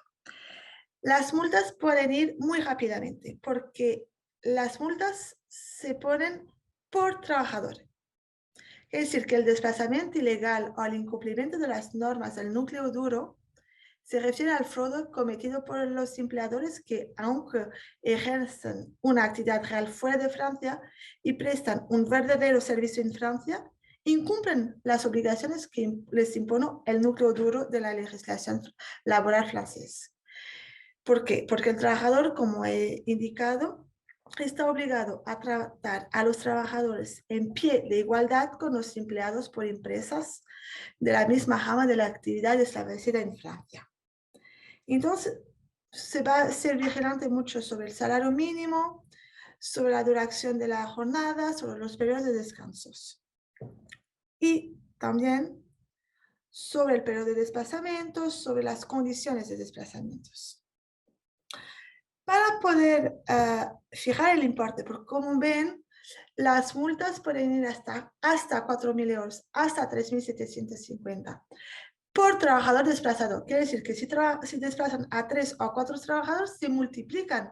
Las multas pueden ir muy rápidamente porque las multas se ponen por trabajador. Es decir, que el desplazamiento ilegal o el incumplimiento de las normas del núcleo duro se refiere al fraude cometido por los empleadores que, aunque ejercen una actividad real fuera de Francia y prestan un verdadero servicio en Francia, incumplen las obligaciones que les impone el núcleo duro de la legislación laboral francesa. ¿Por qué? Porque el trabajador, como he indicado, está obligado a tratar a los trabajadores en pie de igualdad con los empleados por empresas de la misma rama de la actividad establecida en Francia. Entonces, se va a ser vigilante mucho sobre el salario mínimo, sobre la duración de la jornada, sobre los periodos de descansos. Y también sobre el periodo de desplazamientos, sobre las condiciones de desplazamientos. Para poder fijar el importe, porque como ven, las multas pueden ir hasta 4.000 euros, hasta 3.750 por trabajador desplazado. Quiere decir que si desplazan a 3 o 4 trabajadores, se multiplican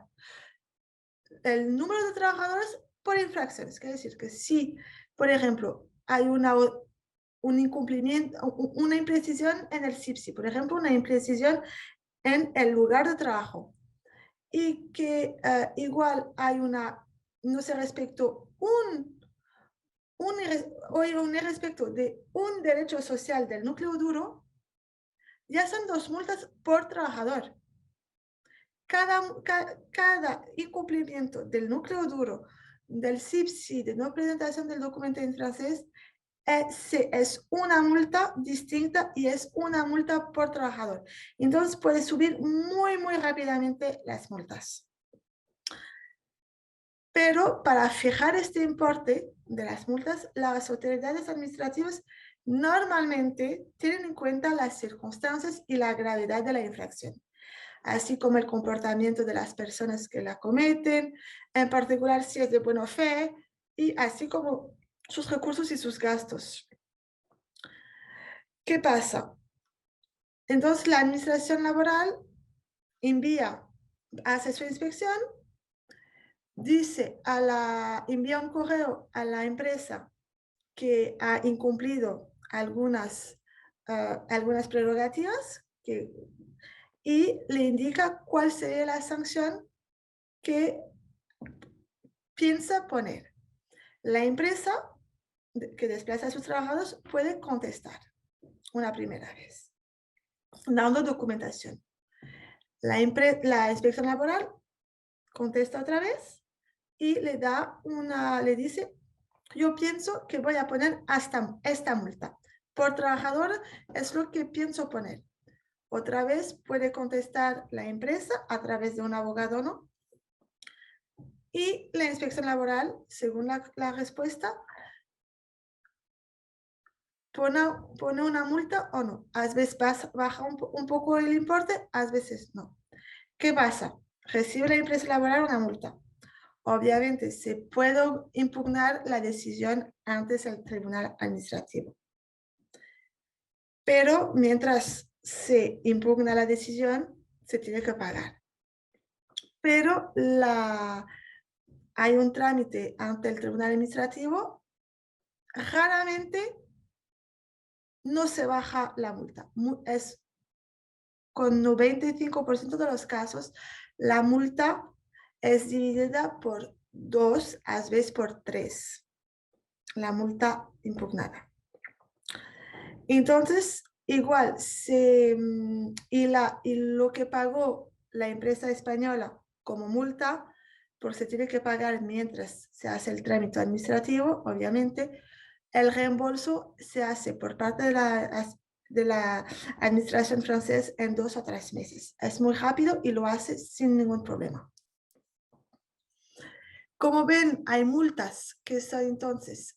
el número de trabajadores por infracciones. Quiere decir que si, por ejemplo, hay un incumplimiento, una imprecisión en el CIPSI, por ejemplo, una imprecisión en el lugar de trabajo, y que igual hay no se respectó respecto de un derecho social del núcleo duro, ya son 2 multas por trabajador. Cada incumplimiento del núcleo duro, del CIPSI, de no presentación del documento en francés, es una multa distinta y es una multa por trabajador. Entonces puede subir muy, muy rápidamente las multas. Pero para fijar este importe de las multas, las autoridades administrativas normalmente tienen en cuenta las circunstancias y la gravedad de la infracción, así como el comportamiento de las personas que la cometen, en particular si es de buena fe, y así como sus recursos y sus gastos. ¿Qué pasa? Entonces la administración laboral hace su inspección, envía un correo a la empresa que ha incumplido algunas prerrogativas y le indica cuál sería la sanción que piensa poner. La empresa que desplaza a sus trabajadores puede contestar una primera vez, dando documentación. La inspección laboral contesta otra vez y le dice, yo pienso que voy a poner hasta esta multa. Por trabajador es lo que pienso poner. Otra vez puede contestar la empresa a través de un abogado, ¿no? Y la inspección laboral, según la respuesta, pone una multa o no. A veces baja un poco el importe, a veces no. ¿Qué pasa? Recibe la empresa laboral una multa. Obviamente, se puede impugnar la decisión antes del tribunal administrativo. Pero mientras se impugna la decisión, se tiene que pagar. Pero hay un trámite ante el tribunal administrativo, raramente no se baja la multa. Con 95% de los casos, la multa es dividida por 2, a veces por 3, la multa impugnada. Entonces, igual, y lo que pagó la empresa española como multa, por se tiene que pagar mientras se hace el trámite administrativo, obviamente, el reembolso se hace por parte de la administración francesa en 2 o 3 meses. Es muy rápido y lo hace sin ningún problema. Como ven, hay multas que son entonces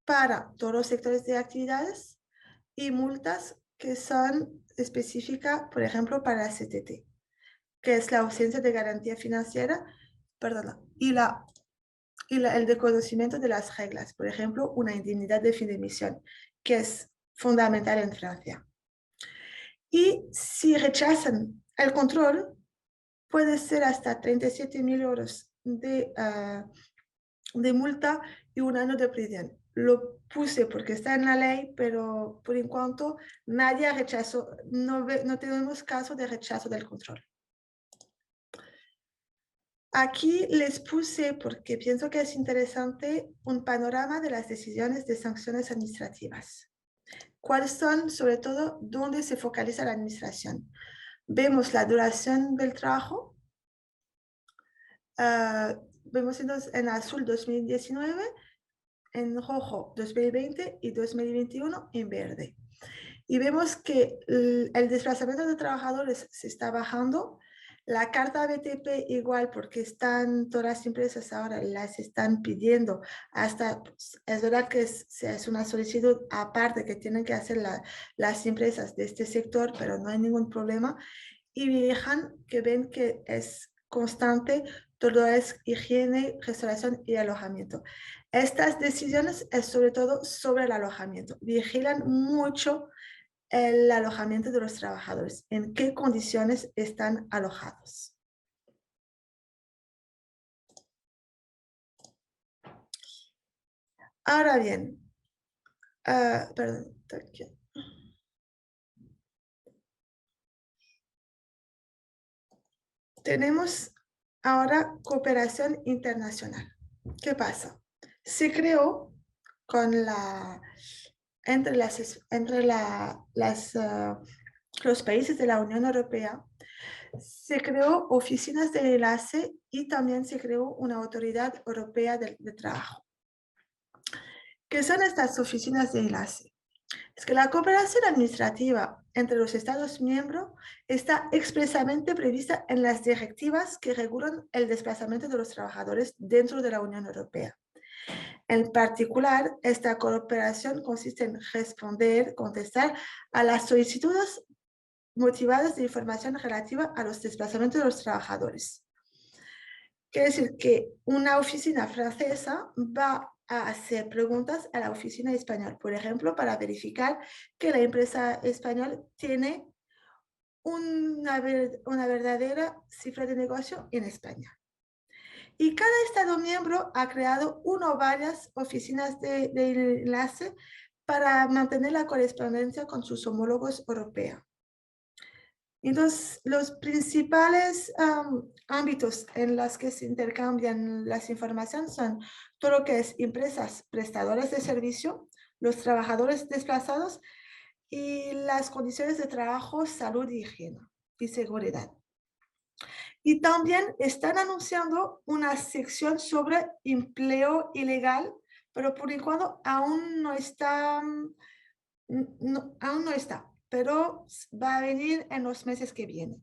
para todos los sectores de actividades y multas que son específicas, por ejemplo, para la CTT, que es la ausencia de garantía financiera, perdona, el desconocimiento de las reglas, por ejemplo, una indemnidad de fin de emisión, que es fundamental en Francia. Y si rechazan el control, puede ser hasta 37.000 euros de multa y 1 año de prisión. Lo puse porque está en la ley, pero por en cuanto nadie rechazó, no tenemos caso de rechazo del control. Aquí les puse, porque pienso que es interesante, un panorama de las decisiones de sanciones administrativas. ¿Cuáles son, sobre todo, dónde se focaliza la administración? Vemos la duración del trabajo, vemos entonces en azul 2019, en rojo 2020 y 2021 en verde. Y vemos que el desplazamiento de trabajadores se está bajando. La carta BTP igual, porque están todas las empresas ahora las están pidiendo. Hasta, es verdad que es una solicitud aparte que tienen que hacer las empresas de este sector, pero no hay ningún problema. Y dejan que ven que es constante, todo es higiene, restauración y alojamiento. Estas decisiones es sobre todo sobre el alojamiento. Vigilan mucho el alojamiento de los trabajadores, en qué condiciones están alojados. Ahora bien, perdón, tenemos ahora cooperación internacional. ¿Qué pasa? Se creó entre los países de la Unión Europea, se creó oficinas de enlace y también se creó una autoridad europea de trabajo. ¿Qué son estas oficinas de enlace? Es que la cooperación administrativa entre los Estados miembros está expresamente prevista en las directivas que regulan el desplazamiento de los trabajadores dentro de la Unión Europea. En particular, esta cooperación consiste en contestar a las solicitudes motivadas de información relativa a los desplazamientos de los trabajadores. Quiere decir que una oficina francesa va a hacer preguntas a la oficina española, por ejemplo, para verificar que la empresa española tiene una verdadera cifra de negocio en España. Y cada Estado miembro ha creado una o varias oficinas de enlace para mantener la correspondencia con sus homólogos europeos. Entonces, los principales ámbitos en los que se intercambian las informaciones son todo lo que es empresas prestadoras de servicio, los trabajadores desplazados y las condiciones de trabajo, salud, higiene y seguridad. Y también están anunciando una sección sobre empleo ilegal, pero por el cual aún no está, pero va a venir en los meses que vienen.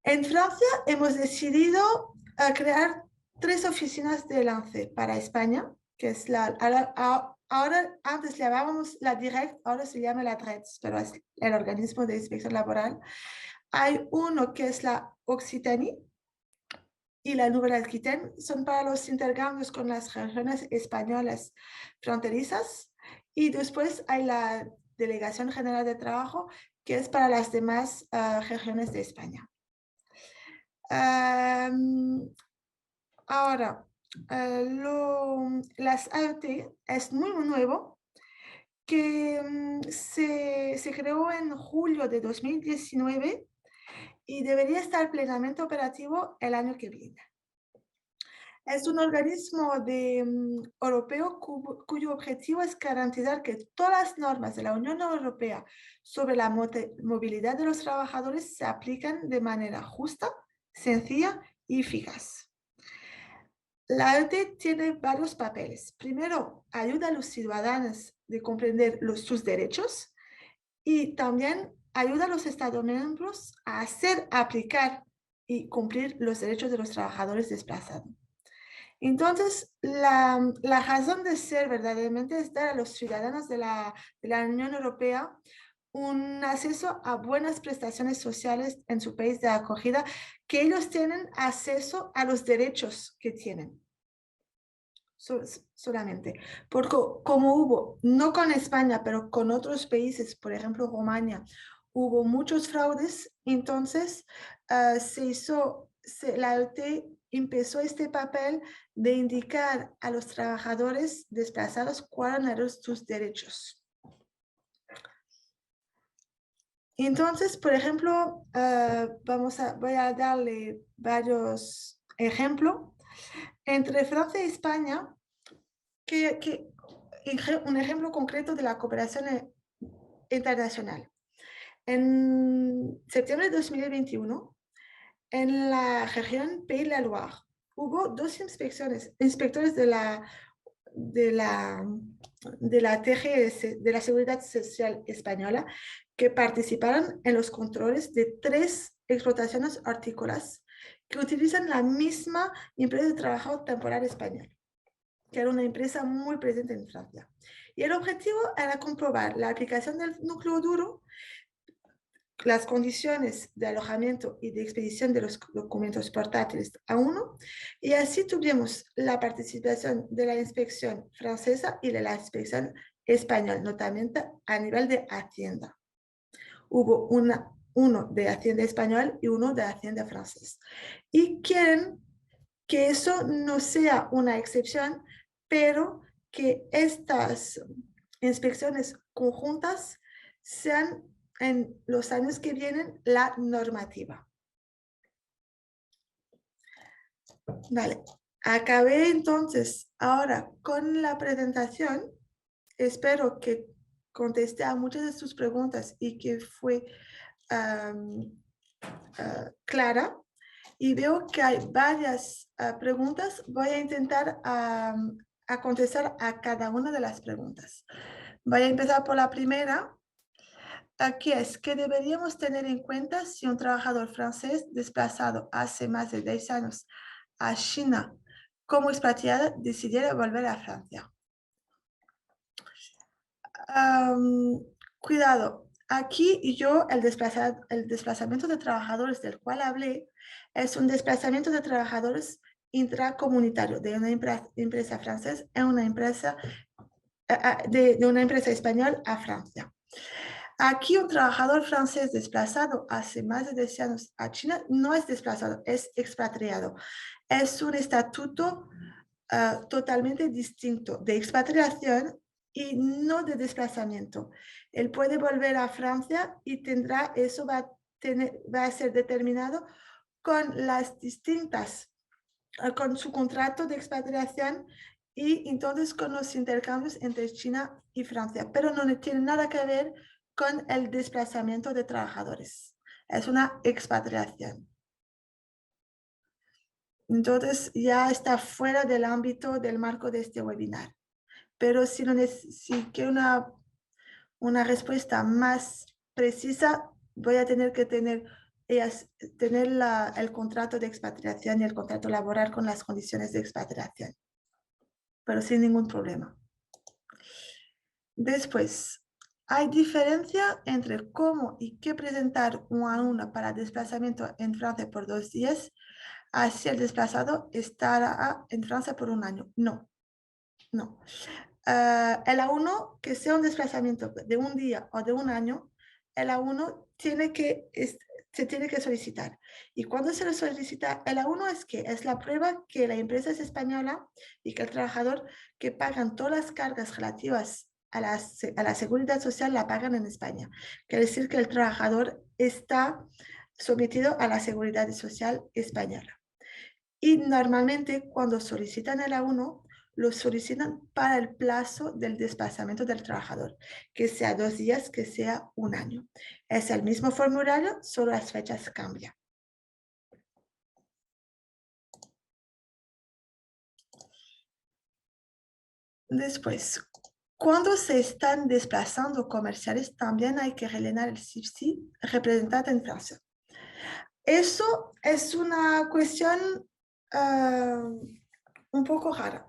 En Francia hemos decidido crear 3 oficinas de lance para España, que es ahora antes le llamábamos la Direct, ahora se llama la DRETS, pero es el organismo de inspección laboral. Hay uno que es la Occitanie y la Nouvelle-Aquitaine, son para los intercambios con las regiones españolas fronterizas, y después hay la Delegación General de Trabajo, que es para las demás regiones de España. Ahora, las AOT es muy nuevo, que se creó en julio de 2019 y debería estar plenamente operativo el año que viene. Es un organismo europeo cuyo objetivo es garantizar que todas las normas de la Unión Europea sobre la movilidad de los trabajadores se aplican de manera justa, sencilla y eficaz. La AOT tiene varios papeles. Primero, ayuda a los ciudadanos a comprender sus derechos, y también ayuda a los Estados miembros a hacer, aplicar y cumplir los derechos de los trabajadores desplazados. Entonces, la razón de ser verdaderamente es dar a los ciudadanos de la Unión Europea un acceso a buenas prestaciones sociales en su país de acogida, que ellos tienen acceso a los derechos que tienen. Solamente, porque como hubo, no con España, pero con otros países, por ejemplo, Rumania, hubo muchos fraudes, entonces la OIT empezó este papel de indicar a los trabajadores desplazados cuáles eran sus derechos. Entonces, por ejemplo, voy a darle varios ejemplos. Entre Francia y España, un ejemplo concreto de la cooperación internacional. En septiembre de 2021, en la región Pays de la Loire, hubo 2 inspectores de la TGS, de la Seguridad Social Española, que participaron en los controles de 3 explotaciones hortícolas que utilizan la misma empresa de trabajo temporal española, que era una empresa muy presente en Francia. Y el objetivo era comprobar la aplicación del núcleo duro, las condiciones de alojamiento y de expedición de los documentos portátiles a uno, y así tuvimos la participación de la inspección francesa y de la inspección española, notablemente a nivel de Hacienda. Hubo uno de Hacienda español y uno de Hacienda francés. Y quieren que eso no sea una excepción, pero que estas inspecciones conjuntas sean en los años que vienen la normativa. Vale, acabé entonces ahora con la presentación. Espero que contesté a muchas de sus preguntas y que fue clara. Y veo que hay varias preguntas. Voy a intentar a contestar a cada una de las preguntas. Voy a empezar por la primera. Aquí es que deberíamos tener en cuenta si un trabajador francés desplazado hace más de 10 años a China como expatriado decidiera volver a Francia. Cuidado, aquí el desplazamiento de trabajadores del cual hablé es un desplazamiento de trabajadores intracomunitario de una empresa francesa a una empresa de una empresa española a Francia. Aquí un trabajador francés desplazado hace más de 10 años a China no es desplazado, es expatriado. Es un estatuto totalmente distinto de expatriación y no de desplazamiento. Él puede volver a Francia y tendrá, eso va a ser determinado con las distintas, con su contrato de expatriación y entonces con los intercambios entre China y Francia, pero no tiene nada que ver con el desplazamiento de trabajadores. Es una expatriación. Entonces ya está fuera del ámbito del marco de este webinar. Pero si quiero una respuesta más precisa, voy a tener que tener el contrato de expatriación y el contrato laboral con las condiciones de expatriación, pero sin ningún problema. Después, hay diferencia entre cómo y qué presentar un A1 para desplazamiento en Francia por 2 días, así el desplazado estará en Francia por un año. No, no. El A1, que sea un desplazamiento de un día o de un año, el A1 se tiene que solicitar. Y cuando se le solicita el A1 es la prueba que la empresa es española y que el trabajador que pagan todas las cargas relativas a la seguridad social la pagan en España. Quiere decir que el trabajador está sometido a la seguridad social española. Y normalmente cuando solicitan el A1, lo solicitan para el plazo del desplazamiento del trabajador, que sea 2 días, que sea un año. Es el mismo formulario, solo las fechas cambian. Después, cuando se están desplazando comerciales, también hay que rellenar el CIF-SI representante en Francia. Eso es una cuestión un poco rara.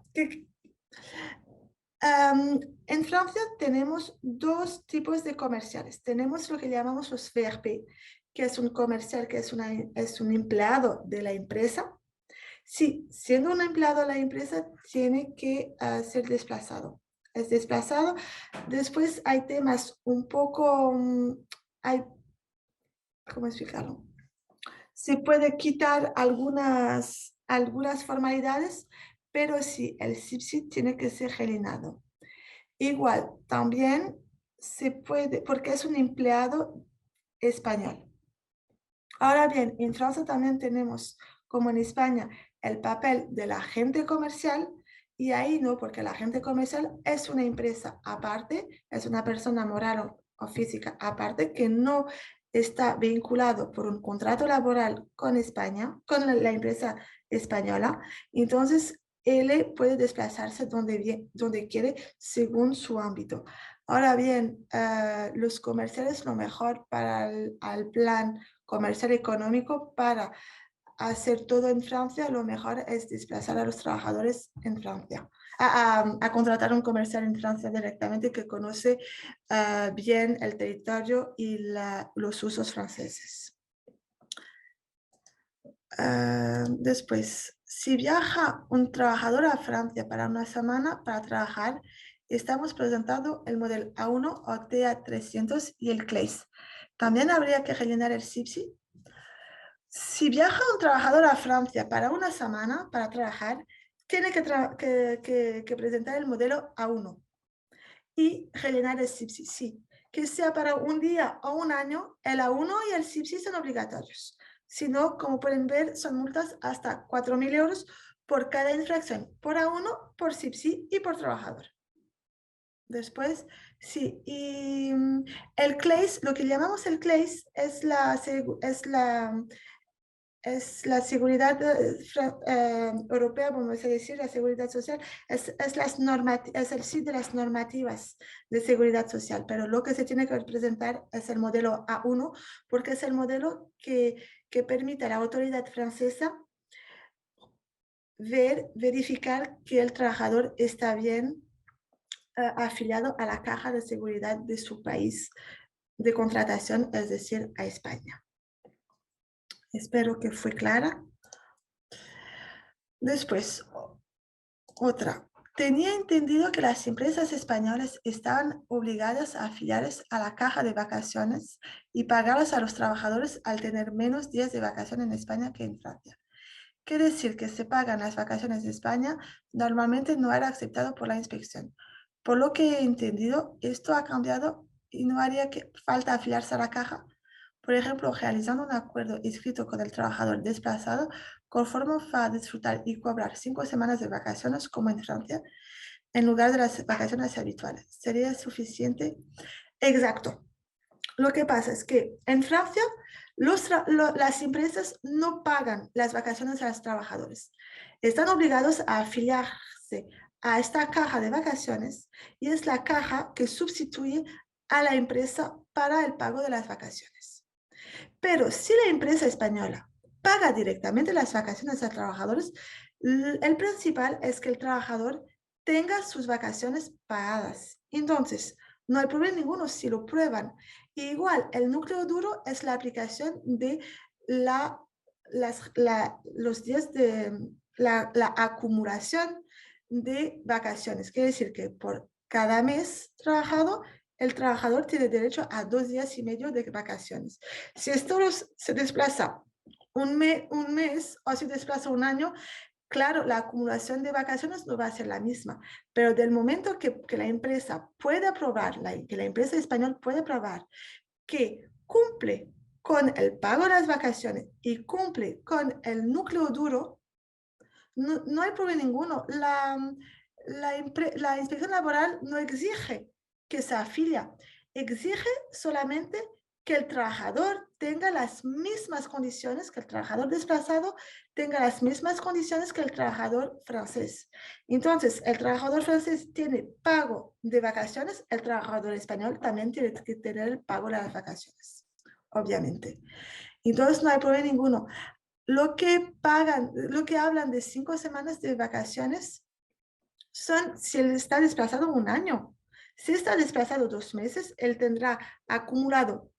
En Francia tenemos 2 tipos de comerciales. Tenemos lo que llamamos los VRP, que es un comercial que es un empleado de la empresa. Sí, siendo un empleado de la empresa, tiene que ser desplazado. Es desplazado. Después hay temas un poco, ¿cómo explicarlo? Se puede quitar algunas formalidades, pero sí, el CIF-SI tiene que ser rellenado. Igual, también se puede, porque es un empleado español. Ahora bien, en Francia también tenemos, como en España, el papel del agente comercial, y ahí no, porque el agente comercial es una empresa aparte, es una persona moral o física aparte que no está vinculado por un contrato laboral con España, con la empresa española. Entonces, él puede desplazarse donde quiere según su ámbito. Ahora bien, los comerciales lo mejor para el plan comercial económico para hacer todo en Francia, lo mejor es desplazar a los trabajadores en Francia, a contratar un comercial en Francia directamente que conoce bien el territorio y los usos franceses. Después, si viaja un trabajador a Francia para una semana para trabajar, estamos presentando el modelo A1 o TA300 y el CLACE. También habría que rellenar el CIF-SI. Si viaja un trabajador a Francia para una semana para trabajar, tiene que presentar el modelo A1 y rellenar el CIF-SI. Sí, que sea para un día o un año, el A1 y el CIF-SI son obligatorios. Si no, como pueden ver, son multas hasta 4.000 euros por cada infracción, por A1, por CIF-SI y por trabajador. Después, sí, y el CLACE, lo que llamamos el CLACE es la seguridad europea, vamos a decir, la seguridad social, es el sí de las normativas de seguridad social, pero lo que se tiene que presentar es el modelo A1, porque es el modelo que permite a la autoridad francesa verificar que el trabajador está bien afiliado a la caja de seguridad de su país de contratación, es decir, a España. Espero que fue clara. Después, otra. Tenía entendido que las empresas españolas estaban obligadas a afiliarse a la caja de vacaciones y pagarlas a los trabajadores al tener menos días de vacaciones en España que en Francia. Quiere decir que se pagan las vacaciones de España, normalmente no era aceptado por la inspección. Por lo que he entendido, esto ha cambiado y no haría falta afiliarse a la caja. Por ejemplo, realizando un acuerdo escrito con el trabajador desplazado, conforme va a disfrutar y cobrar 5 semanas de vacaciones como en Francia, en lugar de las vacaciones habituales. ¿Sería suficiente? Exacto. Lo que pasa es que en Francia las empresas no pagan las vacaciones a los trabajadores. Están obligados a afiliarse a esta caja de vacaciones y es la caja que sustituye a la empresa para el pago de las vacaciones. Pero si la empresa española paga directamente las vacaciones a los trabajadores, el principal es que el trabajador tenga sus vacaciones pagadas. Entonces, no hay problema ninguno si lo prueban. Igual, el núcleo duro es la aplicación de los días de la acumulación de vacaciones. Quiere decir que por cada mes trabajado, el trabajador tiene derecho a 2 días y medio de vacaciones. Si esto se desplaza un mes o se desplaza un año, claro, la acumulación de vacaciones no va a ser la misma, pero del momento que la empresa pueda probar, que la empresa española puede probar que cumple con el pago de las vacaciones y cumple con el núcleo duro, no hay problema ninguno. La inspección laboral no exige que se afilia, exige solamente que el trabajador tenga las mismas condiciones, que el trabajador desplazado tenga las mismas condiciones que el trabajador francés. Entonces, el trabajador francés tiene pago de vacaciones, el trabajador español también tiene que tener el pago de las vacaciones, obviamente. Entonces, no hay problema ninguno. Lo que hablan de 5 semanas de vacaciones son si él está desplazado un año. Si está desplazado 2 meses, él tendrá acumulado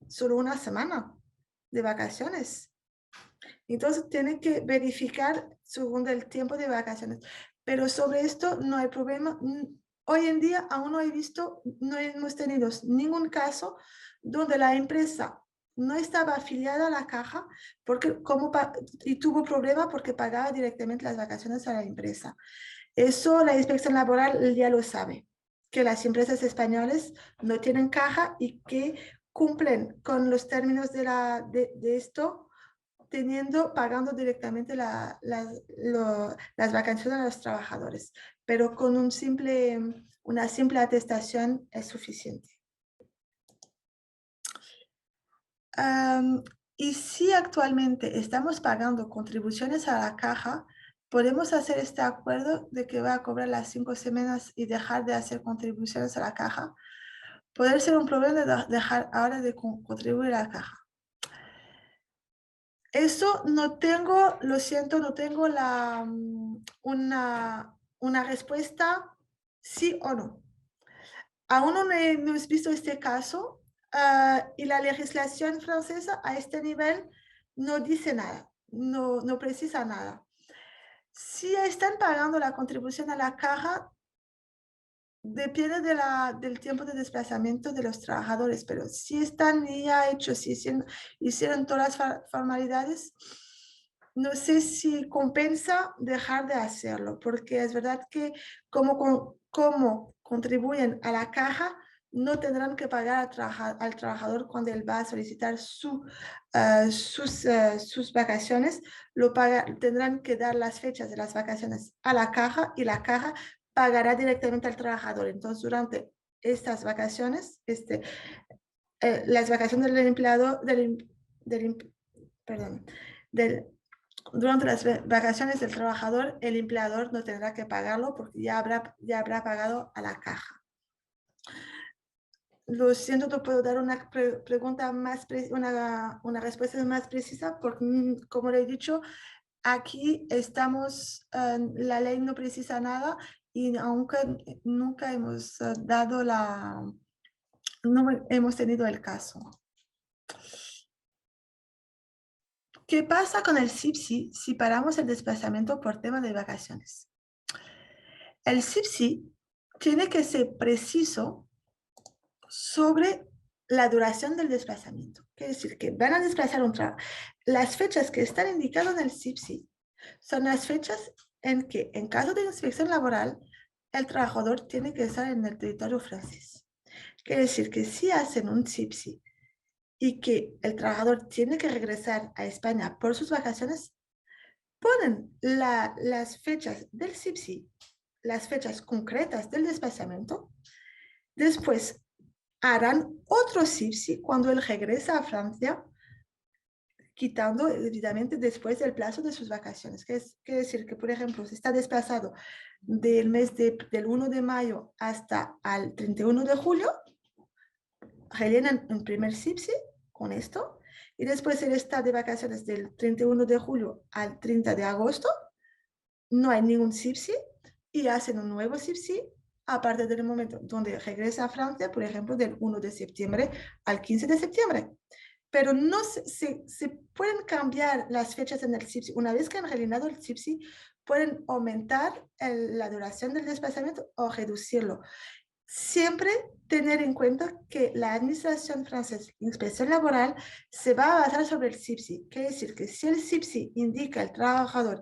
solo una semana de vacaciones. Entonces tiene que verificar según el tiempo de vacaciones. Pero sobre esto no hay problema. Hoy en día aún no hemos tenido ningún caso donde la empresa no estaba afiliada a la caja y tuvo problema porque pagaba directamente las vacaciones a la empresa. Eso la inspección laboral ya lo sabe, que las empresas españolas no tienen caja y que cumplen con los términos de esto pagando directamente las vacaciones a los trabajadores, pero con una simple atestación es suficiente. Y si actualmente estamos pagando contribuciones a la caja, podemos hacer este acuerdo de que va a cobrar las 5 semanas y dejar de hacer contribuciones a la caja. Puede ser un problema dejar ahora de contribuir a la caja. Eso lo siento, no tengo una respuesta sí o no. Aún no hemos visto este caso y la legislación francesa a este nivel no dice nada, no precisa nada. Si están pagando la contribución a la caja, depende del tiempo de desplazamiento de los trabajadores, pero si están ya hechos, si hicieron todas las formalidades, no sé si compensa dejar de hacerlo, porque es verdad que como contribuyen a la caja, no tendrán que pagar al trabajador cuando él va a solicitar sus vacaciones, tendrán que dar las fechas de las vacaciones a la caja y la caja pagará directamente al trabajador. Entonces, durante estas vacaciones, las vacaciones del empleado, perdón, durante las vacaciones del trabajador, el empleador no tendrá que pagarlo porque ya habrá pagado a la caja. Lo siento, no puedo dar una pregunta una respuesta más precisa porque, como le he dicho, aquí estamos, la ley no precisa nada y aunque nunca hemos no hemos tenido el caso. ¿Qué pasa con el SIPSI si paramos el desplazamiento por tema de vacaciones? el CIPSI tiene que ser preciso sobre la duración del desplazamiento. Quiere decir que van a desplazar las fechas que están indicadas en el CIPSI son las fechas en que, en caso de inspección laboral, el trabajador tiene que estar en el territorio francés. Quiere decir que si hacen un CIPSI y que el trabajador tiene que regresar a España por sus vacaciones, ponen las fechas del CIPSI, las fechas concretas del desplazamiento, después harán otro CIPSI cuando él regresa a Francia, quitando evidentemente después del plazo de sus vacaciones. Quiere decir que, por ejemplo, si está desplazado del del 1 de mayo hasta el 31 de julio, rellenan un primer CIPSI con esto, y después él está de vacaciones del 31 de julio al 30 de agosto, no hay ningún CIPSI, y hacen un nuevo CIPSI a partir del momento donde regresa a Francia, por ejemplo, del 1 de septiembre al 15 de septiembre. Pero no se pueden cambiar las fechas en el CIPSI. Una vez que han rellenado el CIPSI, pueden aumentar la duración del desplazamiento o reducirlo. Siempre tener en cuenta que la administración francesa, inspección laboral, se va a basar sobre el CIPSI. Quiere decir que si el CIPSI indica al trabajador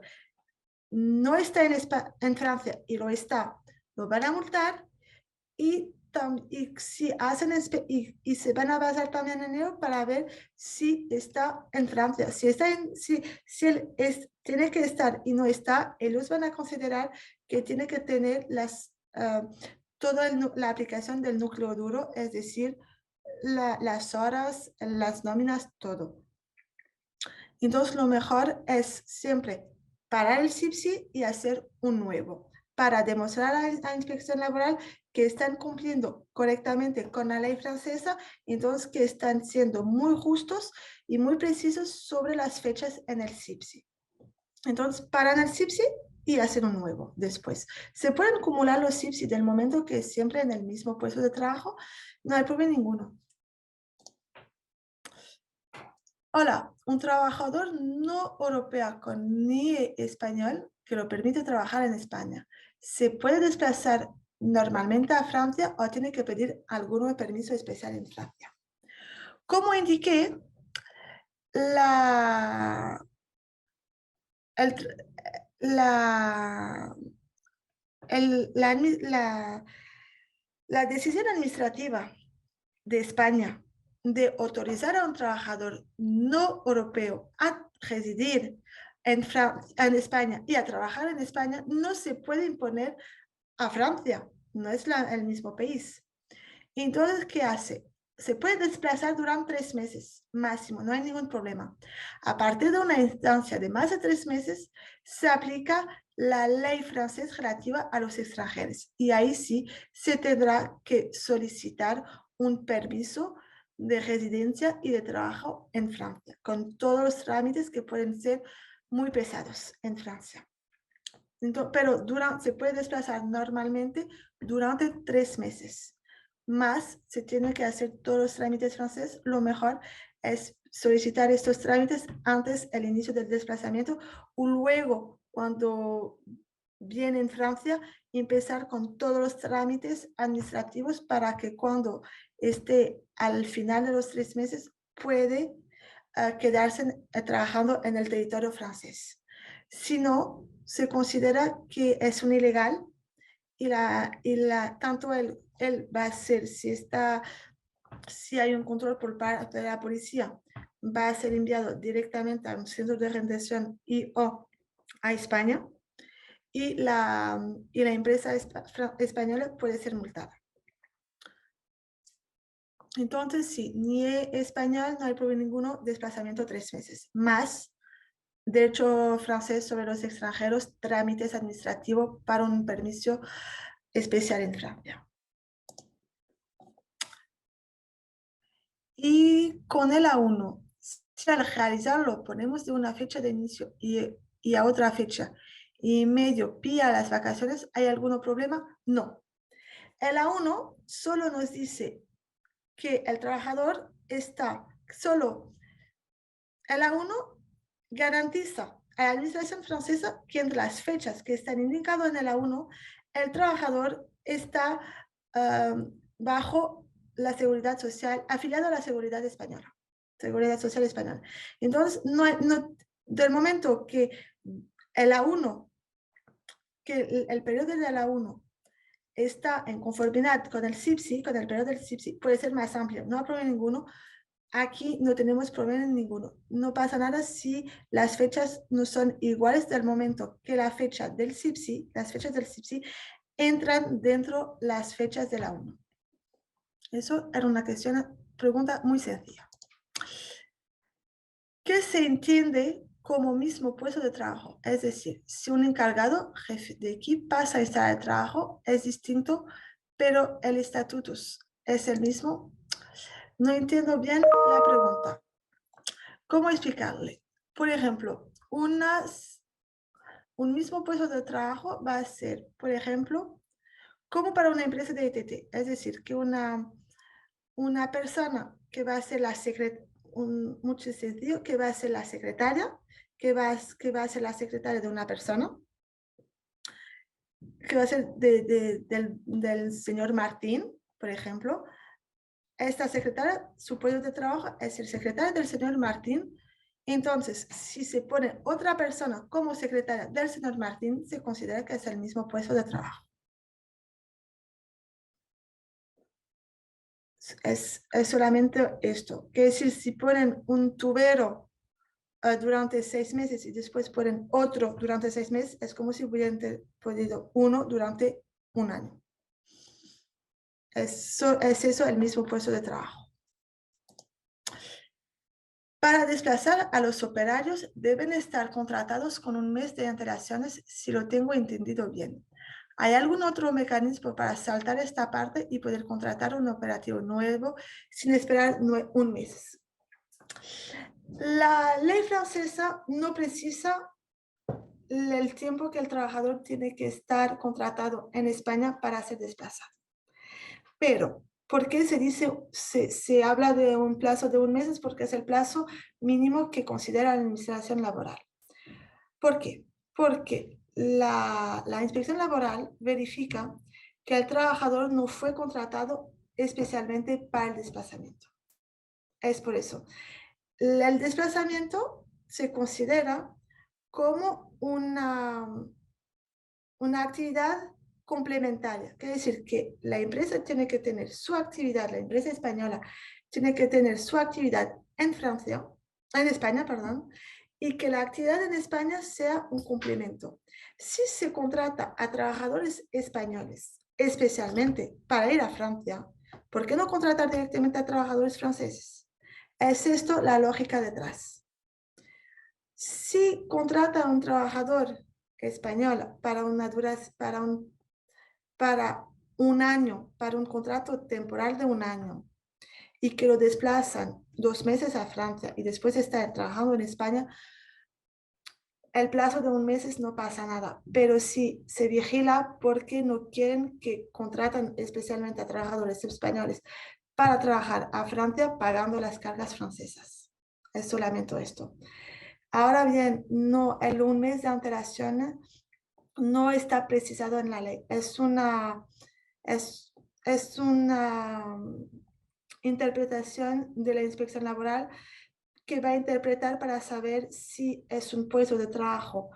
no está en Francia y lo está, lo van a multar, y si hacen y se van a basar también en ello para ver si está en Francia. Si él tiene que estar y no está, ellos van a considerar que tiene que tener toda la aplicación del núcleo duro, es decir, las horas, las nóminas, todo. Entonces, lo mejor es siempre parar el CIPSI y hacer un nuevo para demostrar a la inspección laboral que están cumpliendo correctamente con la ley francesa, entonces que están siendo muy justos y muy precisos sobre las fechas en el CIPSI. Entonces, paran el CIPSI y hacen un nuevo después. Se pueden acumular los CIPSI del momento que siempre en el mismo puesto de trabajo, no hay problema ninguno. Hola, un trabajador no europeo con ni español que lo permite trabajar en España. ¿Se puede desplazar normalmente a Francia o tiene que pedir algún permiso especial en Francia? Como indiqué, la, el la, el- la decisión administrativa de España de autorizar a un trabajador no europeo a residir en España y a trabajar en España no se puede imponer a Francia, no es el mismo país. Entonces, ¿qué hace? Se puede desplazar durante 3 meses máximo, no hay ningún problema. A partir de una instancia de más de 3 meses, se aplica la ley francesa relativa a los extranjeros y ahí sí se tendrá que solicitar un permiso de residencia y de trabajo en Francia, con todos los trámites que pueden ser muy pesados en Francia. Entonces, pero se puede desplazar normalmente durante 3 meses. Más se tiene que hacer todos los trámites franceses. Lo mejor es solicitar estos trámites antes del inicio del desplazamiento o luego, cuando viene en Francia, empezar con todos los trámites administrativos para que cuando esté al final de los 3 meses puede quedarse trabajando en el territorio francés. Si no, se considera que es un ilegal y tanto él va a ser, si hay un control por parte de la policía, va a ser enviado directamente a un centro de retención o a España y la empresa española puede ser multada. Entonces, sí, ni español, no hay problema ninguno, desplazamiento 3 meses. Más derecho francés sobre los extranjeros, trámites administrativos para un permiso especial en Francia. Y con el A1, si al realizarlo ponemos de una fecha de inicio y a otra fecha y medio pilla las vacaciones, ¿hay algún problema? No. El A1 solo nos dice que el trabajador está solo. El A1 garantiza a la administración francesa que entre las fechas que están indicadas en el A1 el trabajador está bajo la seguridad social, afiliado a la seguridad española, seguridad social española. Entonces, del momento que el A1, que el periodo de la A1 está en conformidad con el SIPSI, con el periodo del SIPSI, puede ser más amplio, no hay problema ninguno. Aquí no tenemos problema ninguno. No pasa nada si las fechas no son iguales del momento que la fecha del SIPSI, las fechas del SIPSI entran dentro las fechas de la 1. Eso era una pregunta muy sencilla. ¿Qué se entiende como mismo puesto de trabajo? Es decir, si un encargado, jefe de equipo, pasa a estar de trabajo, es distinto, pero el estatuto es el mismo. No entiendo bien la pregunta. ¿Cómo explicarle? Por ejemplo, un mismo puesto de trabajo va a ser, por ejemplo, como para una empresa de ETT. Es decir, que una persona que va a ser la secretaria, mucho sencillo, que va a ser la secretaria, que va a ser la secretaria de una persona, que va a ser del señor Martín, por ejemplo. Esta secretaria, su puesto de trabajo es el secretario del señor Martín. Entonces, si se pone otra persona como secretaria del señor Martín, se considera que es el mismo puesto de trabajo. Es solamente esto. Que decir, si ponen un tubero durante 6 meses y después ponen otro durante 6 meses, es como si hubieran podido uno durante un año. Es eso el mismo puesto de trabajo. Para desplazar a los operarios deben estar contratados con un mes de antelaciones, si lo tengo entendido bien. ¿Hay algún otro mecanismo para saltar esta parte y poder contratar un operativo nuevo sin esperar un mes? La ley francesa no precisa el tiempo que el trabajador tiene que estar contratado en España para ser desplazado. Pero, ¿por qué se habla de un plazo de un mes? Es porque es el plazo mínimo que considera la administración laboral. ¿Por qué? Porque la inspección laboral verifica que el trabajador no fue contratado especialmente para el desplazamiento. Es por eso. El desplazamiento se considera como una actividad complementaria. Quiere decir que la empresa tiene que tener su actividad, la empresa española tiene que tener su actividad en España, perdón, y que la actividad en España sea un complemento. Si se contrata a trabajadores españoles, especialmente para ir a Francia, ¿por qué no contratar directamente a trabajadores franceses? Es esto la lógica detrás. Si contrata a un trabajador español para un año, para un contrato temporal de un año, y que lo desplazan 2 meses a Francia y después está trabajando en España, el plazo de un mes no pasa nada, pero sí se vigila porque no quieren que contraten especialmente a trabajadores españoles para trabajar a Francia pagando las cargas francesas. Es solamente esto. Ahora bien, no, el un mes de antelación no está precisado en la ley. Es una interpretación de la inspección laboral que va a interpretar para saber si es un puesto de trabajo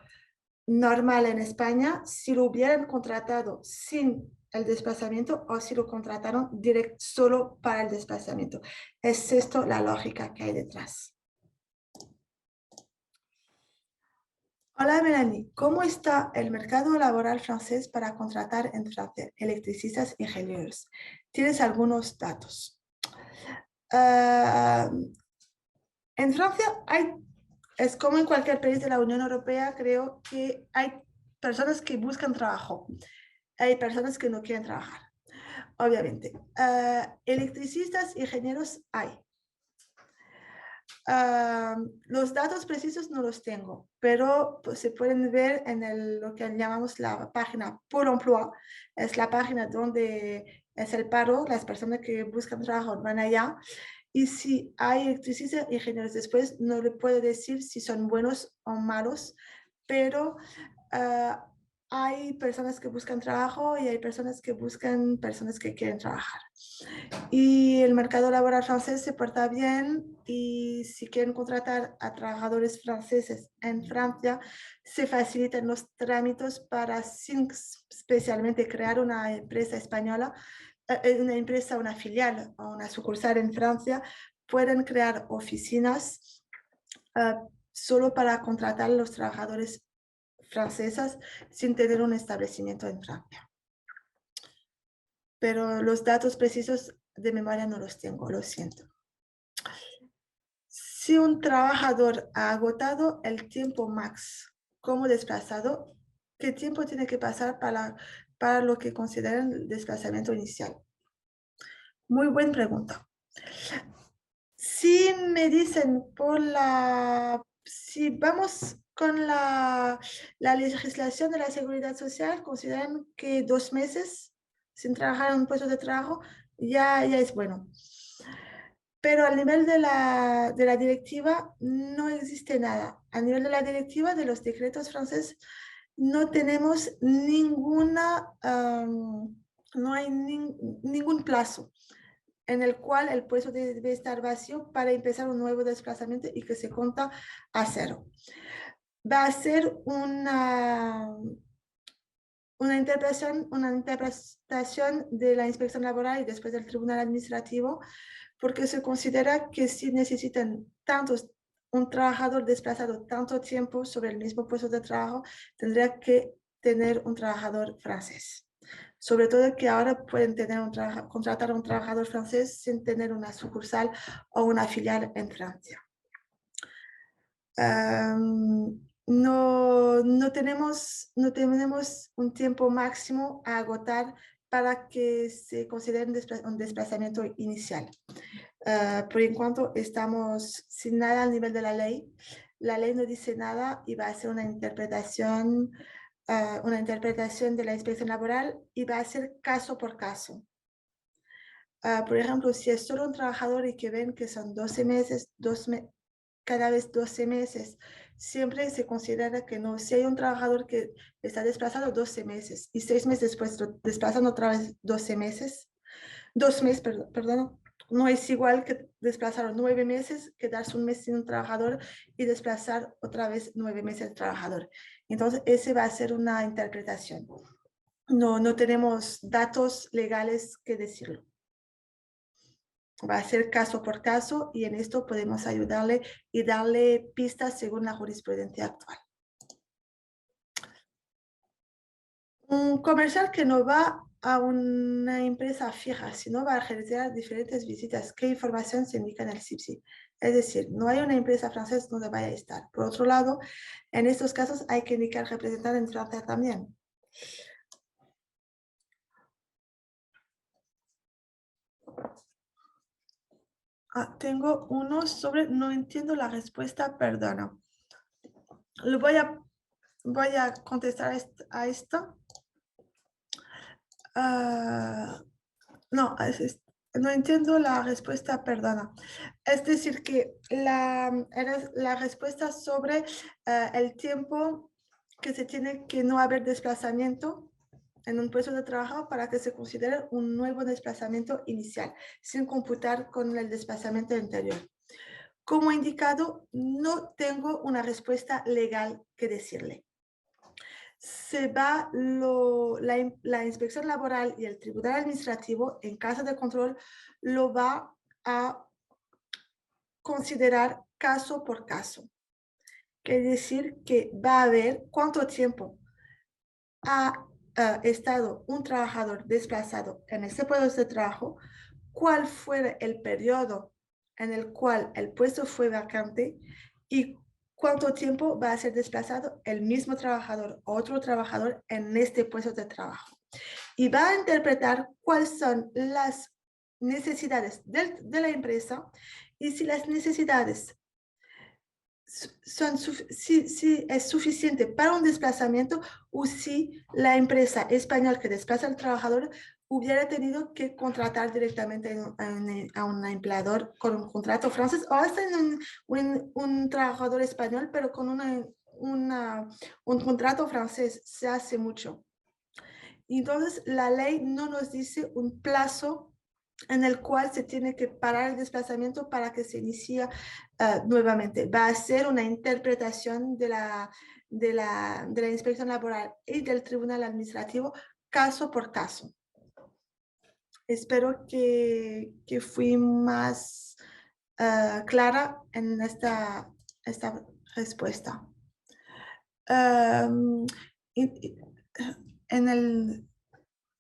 normal en España, si lo hubieran contratado sin el desplazamiento o si lo contrataron directo solo para el desplazamiento. Es esto la lógica que hay detrás. Hola Melanie, ¿cómo está el mercado laboral francés para contratar en Francia electricistas e ingenieros? ¿Tienes algunos datos? En Francia es como en cualquier país de la Unión Europea, creo que hay personas que buscan trabajo, hay personas que no quieren trabajar, obviamente. Electricistas e ingenieros hay. Los datos precisos no los tengo, pero pues, se pueden ver en lo que llamamos la página Pôle emploi. Es la página donde es el paro, las personas que buscan trabajo van allá. Y si hay electricistas e ingenieros después, no le puedo decir si son buenos o malos, pero hay personas que buscan trabajo y hay personas que buscan personas que quieren trabajar. Y el mercado laboral francés se porta bien y si quieren contratar a trabajadores franceses en Francia, se facilitan los trámites para, sin especialmente crear una empresa española, una empresa, una filial o una sucursal en Francia, pueden crear oficinas solo para contratar a los trabajadores franceses sin tener un establecimiento en Francia. Pero los datos precisos de memoria no los tengo, lo siento. Si un trabajador ha agotado el tiempo max como desplazado, ¿qué tiempo tiene que pasar para lo que consideran el desplazamiento inicial? Muy buena pregunta. Si me dicen si vamos con la legislación de la seguridad social, consideran que 2 meses sin trabajar en un puesto de trabajo ya es bueno. Pero a nivel de la directiva no existe nada. A nivel de la directiva de los decretos franceses no tenemos no hay ningún plazo en el cual el puesto debe estar vacío para empezar un nuevo desplazamiento y que se cuenta a cero. Va a ser una interpretación de la inspección laboral y después del tribunal administrativo, porque se considera que si necesitan un trabajador desplazado tanto tiempo sobre el mismo puesto de trabajo, tendría que tener un trabajador francés. Sobre todo que ahora pueden contratar a un trabajador francés sin tener una sucursal o una filial en Francia. No tenemos un tiempo máximo a agotar para que se considere un desplazamiento inicial. Por en cuanto estamos sin nada a nivel de la ley no dice nada y va a ser una interpretación de la inspección laboral y va a ser caso por caso. Por ejemplo, si es solo un trabajador y que ven que son 12 meses, cada vez 12 meses, siempre se considera que no. Si hay un trabajador que está desplazado 12 meses y 6 meses después lo desplazan otra vez 12 meses, 2 meses, perdón, no es igual que desplazar 9 meses, quedarse un mes sin un trabajador y desplazar otra vez 9 meses al trabajador. Entonces, ese va a ser una interpretación. No tenemos datos legales que decirlo. Va a ser caso por caso y en esto podemos ayudarle y darle pistas según la jurisprudencia actual. Un comercial que no va a una empresa fija, sino va a realizar diferentes visitas. ¿Qué información se indica en el CIPSI? Es decir, no hay una empresa francesa donde vaya a estar. Por otro lado, en estos casos hay que indicar representante en Francia también. Tengo uno sobre, no entiendo la respuesta, perdona. Lo voy a contestar a esto. No, no entiendo la respuesta, perdona. Es decir, que la respuesta sobre el tiempo que se tiene que no haber desplazamiento en un puesto de trabajo para que se considere un nuevo desplazamiento inicial, sin computar con el desplazamiento anterior. Como indicado, no tengo una respuesta legal que decirle. La inspección laboral y el tribunal administrativo, en caso de control, lo va a considerar caso por caso. Quiere decir que va a ver cuánto tiempo ha estado un trabajador desplazado en ese puesto de trabajo, cuál fue el periodo en el cual el puesto fue vacante y cuánto tiempo va a ser desplazado el mismo trabajador o otro trabajador en este puesto de trabajo. Y va a interpretar cuáles son las necesidades de la empresa y si las necesidades si es suficiente para un desplazamiento o si la empresa española que desplaza al trabajador hubiera tenido que contratar directamente a un empleador con un contrato francés o hasta un trabajador español, pero con un contrato francés, se hace mucho. Entonces, la ley no nos dice un plazo en el cual se tiene que parar el desplazamiento para que se inicie nuevamente. Va a ser una interpretación de la inspección laboral y del tribunal administrativo caso por caso. Espero que fui más clara en esta respuesta.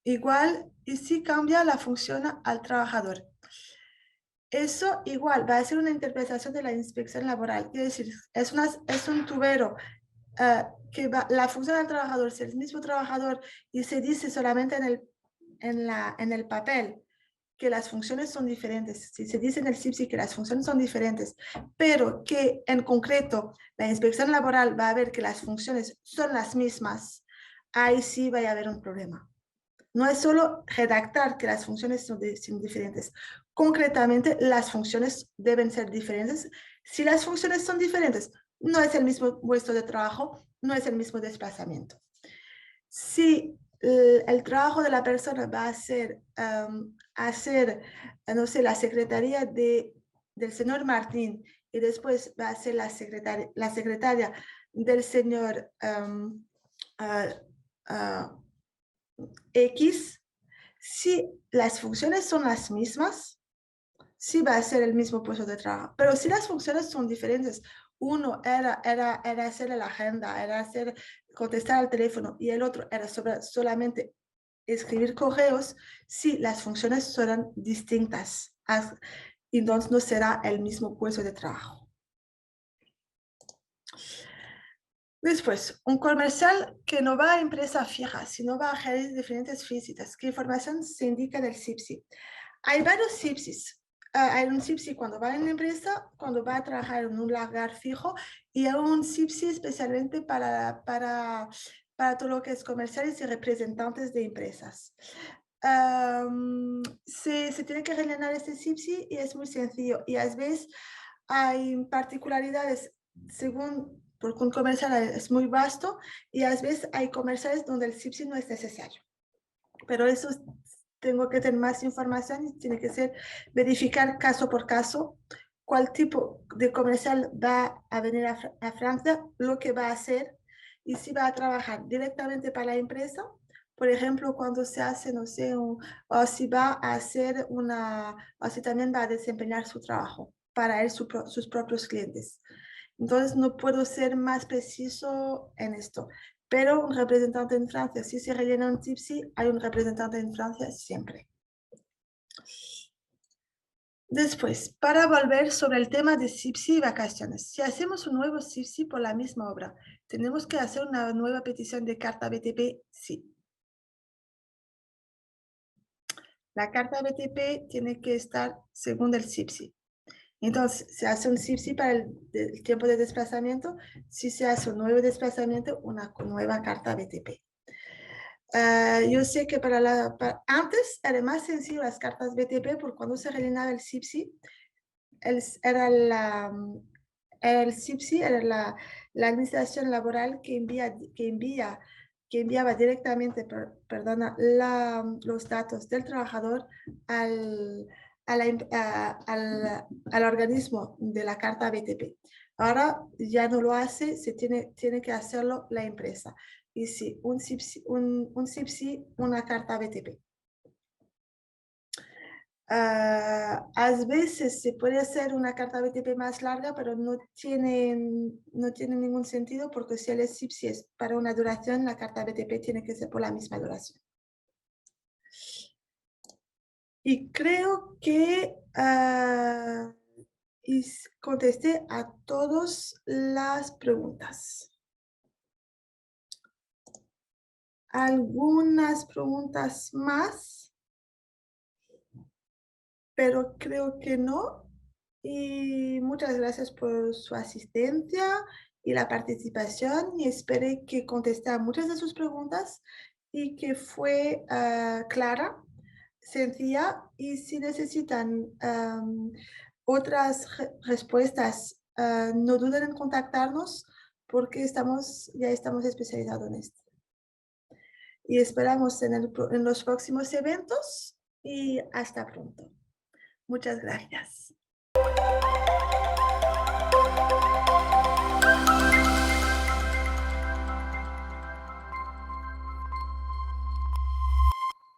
Igual, y si cambia la función al trabajador. Eso igual va a ser una interpretación de la inspección laboral. Quiere decir, es un tubero que la función del trabajador es el mismo trabajador y se dice solamente en el papel que las funciones son diferentes. Si se dice en el CIPSI que las funciones son diferentes, pero que en concreto la inspección laboral va a ver que las funciones son las mismas, ahí sí va a haber un problema. No es solo redactar que las funciones son diferentes. Concretamente, las funciones deben ser diferentes. Si las funciones son diferentes, no es el mismo puesto de trabajo, no es el mismo desplazamiento. Si el trabajo de la persona va a ser hacer, no sé, la secretaría del señor Martín y después va a ser la secretaria del señor X, si las funciones son las mismas, sí va a ser el mismo puesto de trabajo. Pero si las funciones son diferentes, uno era hacer la agenda, era contestar al teléfono y el otro era solamente escribir correos, sí, las funciones serán distintas. Entonces no será el mismo puesto de trabajo. Después, un comercial que no va a empresa fija, sino va a realizar diferentes visitas. ¿Qué información se indica del CIPSI? Hay varios CIPSIs. Hay un CIPSI cuando va en la empresa, cuando va a trabajar en un lugar fijo, y hay un CIPSI especialmente para todo lo que es comerciales y representantes de empresas. Se tiene que rellenar este CIPSI y es muy sencillo. Y a veces hay particularidades según, porque un comercial es muy vasto y a veces hay comerciales donde el CIPSI no es necesario. Pero eso tengo que tener más información y tiene que ser verificar caso por caso cuál tipo de comercial va a venir a Francia, lo que va a hacer y si va a trabajar directamente para la empresa. Por ejemplo, cuando se hace, no sé, o si va a hacer o si también va a desempeñar su trabajo para él, sus propios clientes. Entonces, no puedo ser más preciso en esto. Pero un representante en Francia, si se rellena un CIPSI, hay un representante en Francia siempre. Después, para volver sobre el tema de CIPSI y vacaciones. Si hacemos un nuevo CIPSI por la misma obra, ¿tenemos que hacer una nueva petición de carta BTP? Sí. La carta BTP tiene que estar según el CIPSI. Entonces, se hace un CIPSI para el tiempo de desplazamiento. Si se hace un nuevo desplazamiento, una nueva carta BTP. Yo sé que antes era más sencillo las cartas BTP porque cuando se rellenaba el CIPSI, el CIPSI era la administración laboral que enviaba directamente, los datos del trabajador al organismo de la carta BTP. Ahora ya no lo hace, tiene que hacerlo la empresa. Y sí, un CIPSI, una carta BTP. A veces se puede hacer una carta BTP más larga, pero no tiene ningún sentido porque si el CIPSI es para una duración, la carta BTP tiene que ser por la misma duración. Y creo que contesté a todas las preguntas. Algunas preguntas más, pero creo que no. Y muchas gracias por su asistencia y la participación y espero que contesté a muchas de sus preguntas y que fue clara, sencilla y si necesitan otras respuestas, no duden en contactarnos porque ya estamos especializados en esto. Y esperamos en los próximos eventos y hasta pronto. Muchas gracias.